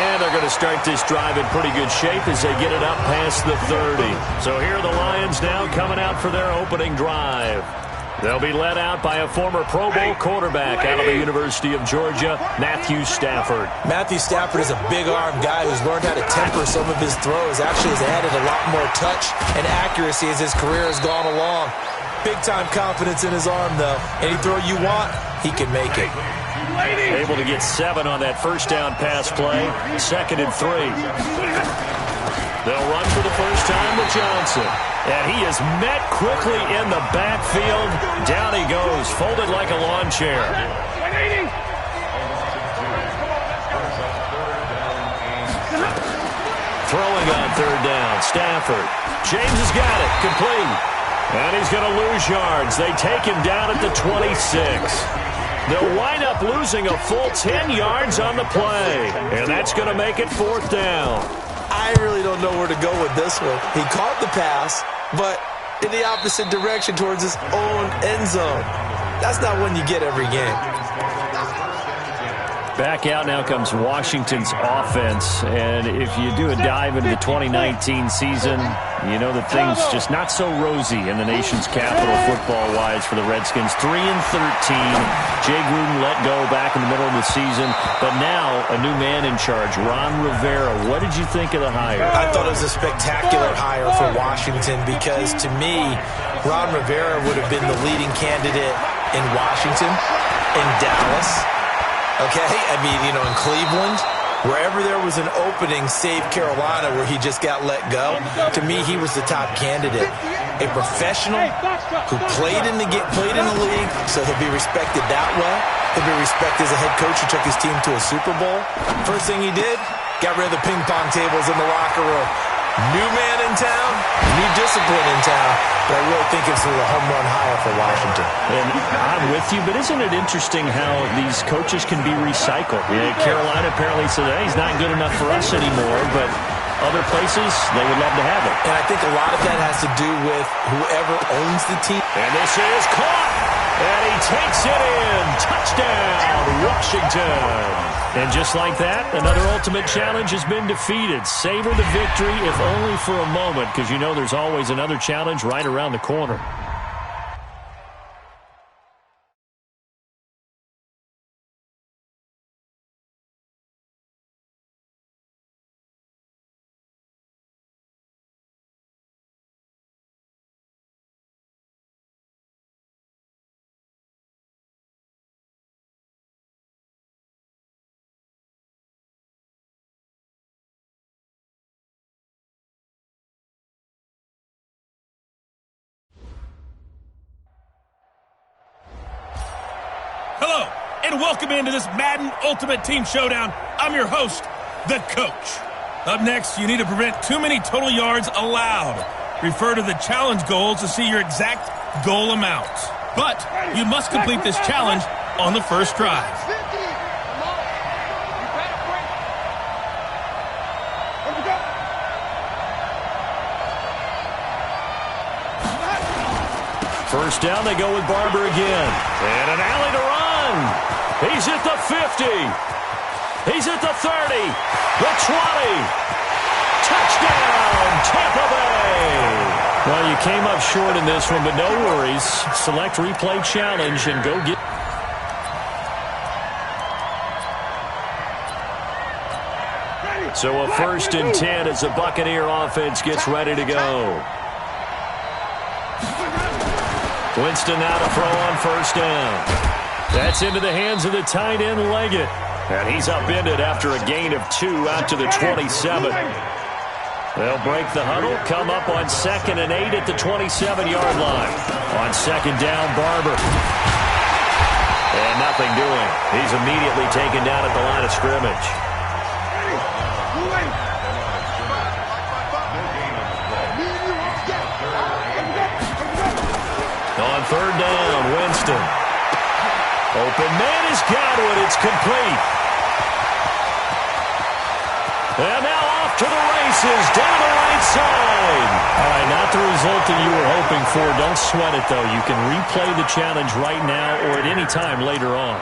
And they're going to start this drive in pretty good shape as they get it up past the 30. So here are the Lions now coming out for their opening drive. They'll be led out by a former Pro Bowl quarterback out of the University of Georgia, Matthew Stafford. Matthew Stafford is a big-arm guy who's learned how to temper some of his throws. Actually has added a lot more touch and accuracy as his career has gone along. Big-time confidence in his arm, though. Any throw you want, he can make it. Able to get 7 on that first down pass play. 2nd and 3. They'll run for the first time to Johnson. And he is met quickly in the backfield. Down he goes, folded like a lawn chair. Throwing on 3rd down, Stafford. James has got it, complete. And he's going to lose yards. They take him down at the 26. They'll wind up losing a full 10 yards on the play. And that's going to make it 4th down. I really don't know where to go with this one. He caught the pass, but in the opposite direction towards his own end zone. That's not one you get every game. Back out now comes Washington's offense. And if you do a dive into the 2019 season, you know that things just not so rosy in the nation's capital football-wise for the Redskins. 3-13. Jay Gruden let go back in the middle of the season. But now a new man in charge, Ron Rivera. What did you think of the hire? I thought it was a spectacular hire for Washington because, to me, Ron Rivera would have been the leading candidate in Washington, in Dallas. Okay, I mean, you know, in Cleveland, wherever there was an opening, save Carolina, where he just got let go, to me, he was the top candidate. A professional who played in the league, so he'll be respected that way. He'll be respected as a head coach who took his team to a Super Bowl. First thing he did, got rid of the ping pong tables in the locker room. New man in town, new discipline in town, but I really think it's a home run hire for Washington. And I'm with you, but isn't it interesting how these coaches can be recycled? Yeah, Carolina apparently said, hey, he's not good enough for us anymore, but other places, they would love to have it. And I think a lot of that has to do with whoever owns the team. And this is caught, and he takes it in. Touchdown, Washington. And just like that, another Ultimate Challenge has been defeated. Savor the victory, if only for a moment, because you know there's always another challenge right around the corner. Hello, and welcome into this Madden Ultimate Team Showdown. I'm your host, the Coach. Up next, you need to prevent too many total yards allowed. Refer to the challenge goals to see your exact goal amount. But you must complete this challenge on the first drive. First down, they go with Barber again. And an alley to run. He's at the 50. He's at the 30, the 20. Touchdown, Tampa Bay. Well, you came up short in this one, but no worries. Select replay challenge and go get. So a 1st and 10 as the Buccaneer offense gets ready to go. Winston now to throw on 1st down. That's into the hands of the tight end Leggett. And he's upended after a gain of 2 out to the 27. They'll break the huddle, come up on 2nd and 8 at the 27-yard line. On 2nd down, Barber. And nothing doing. He's immediately taken down at the line of scrimmage. On 3rd down, Winston. Open man is Godwin. It's complete. And now off to the races down the right side. All right, not the result that you were hoping for. Don't sweat it, though. You can replay the challenge right now or at any time later on.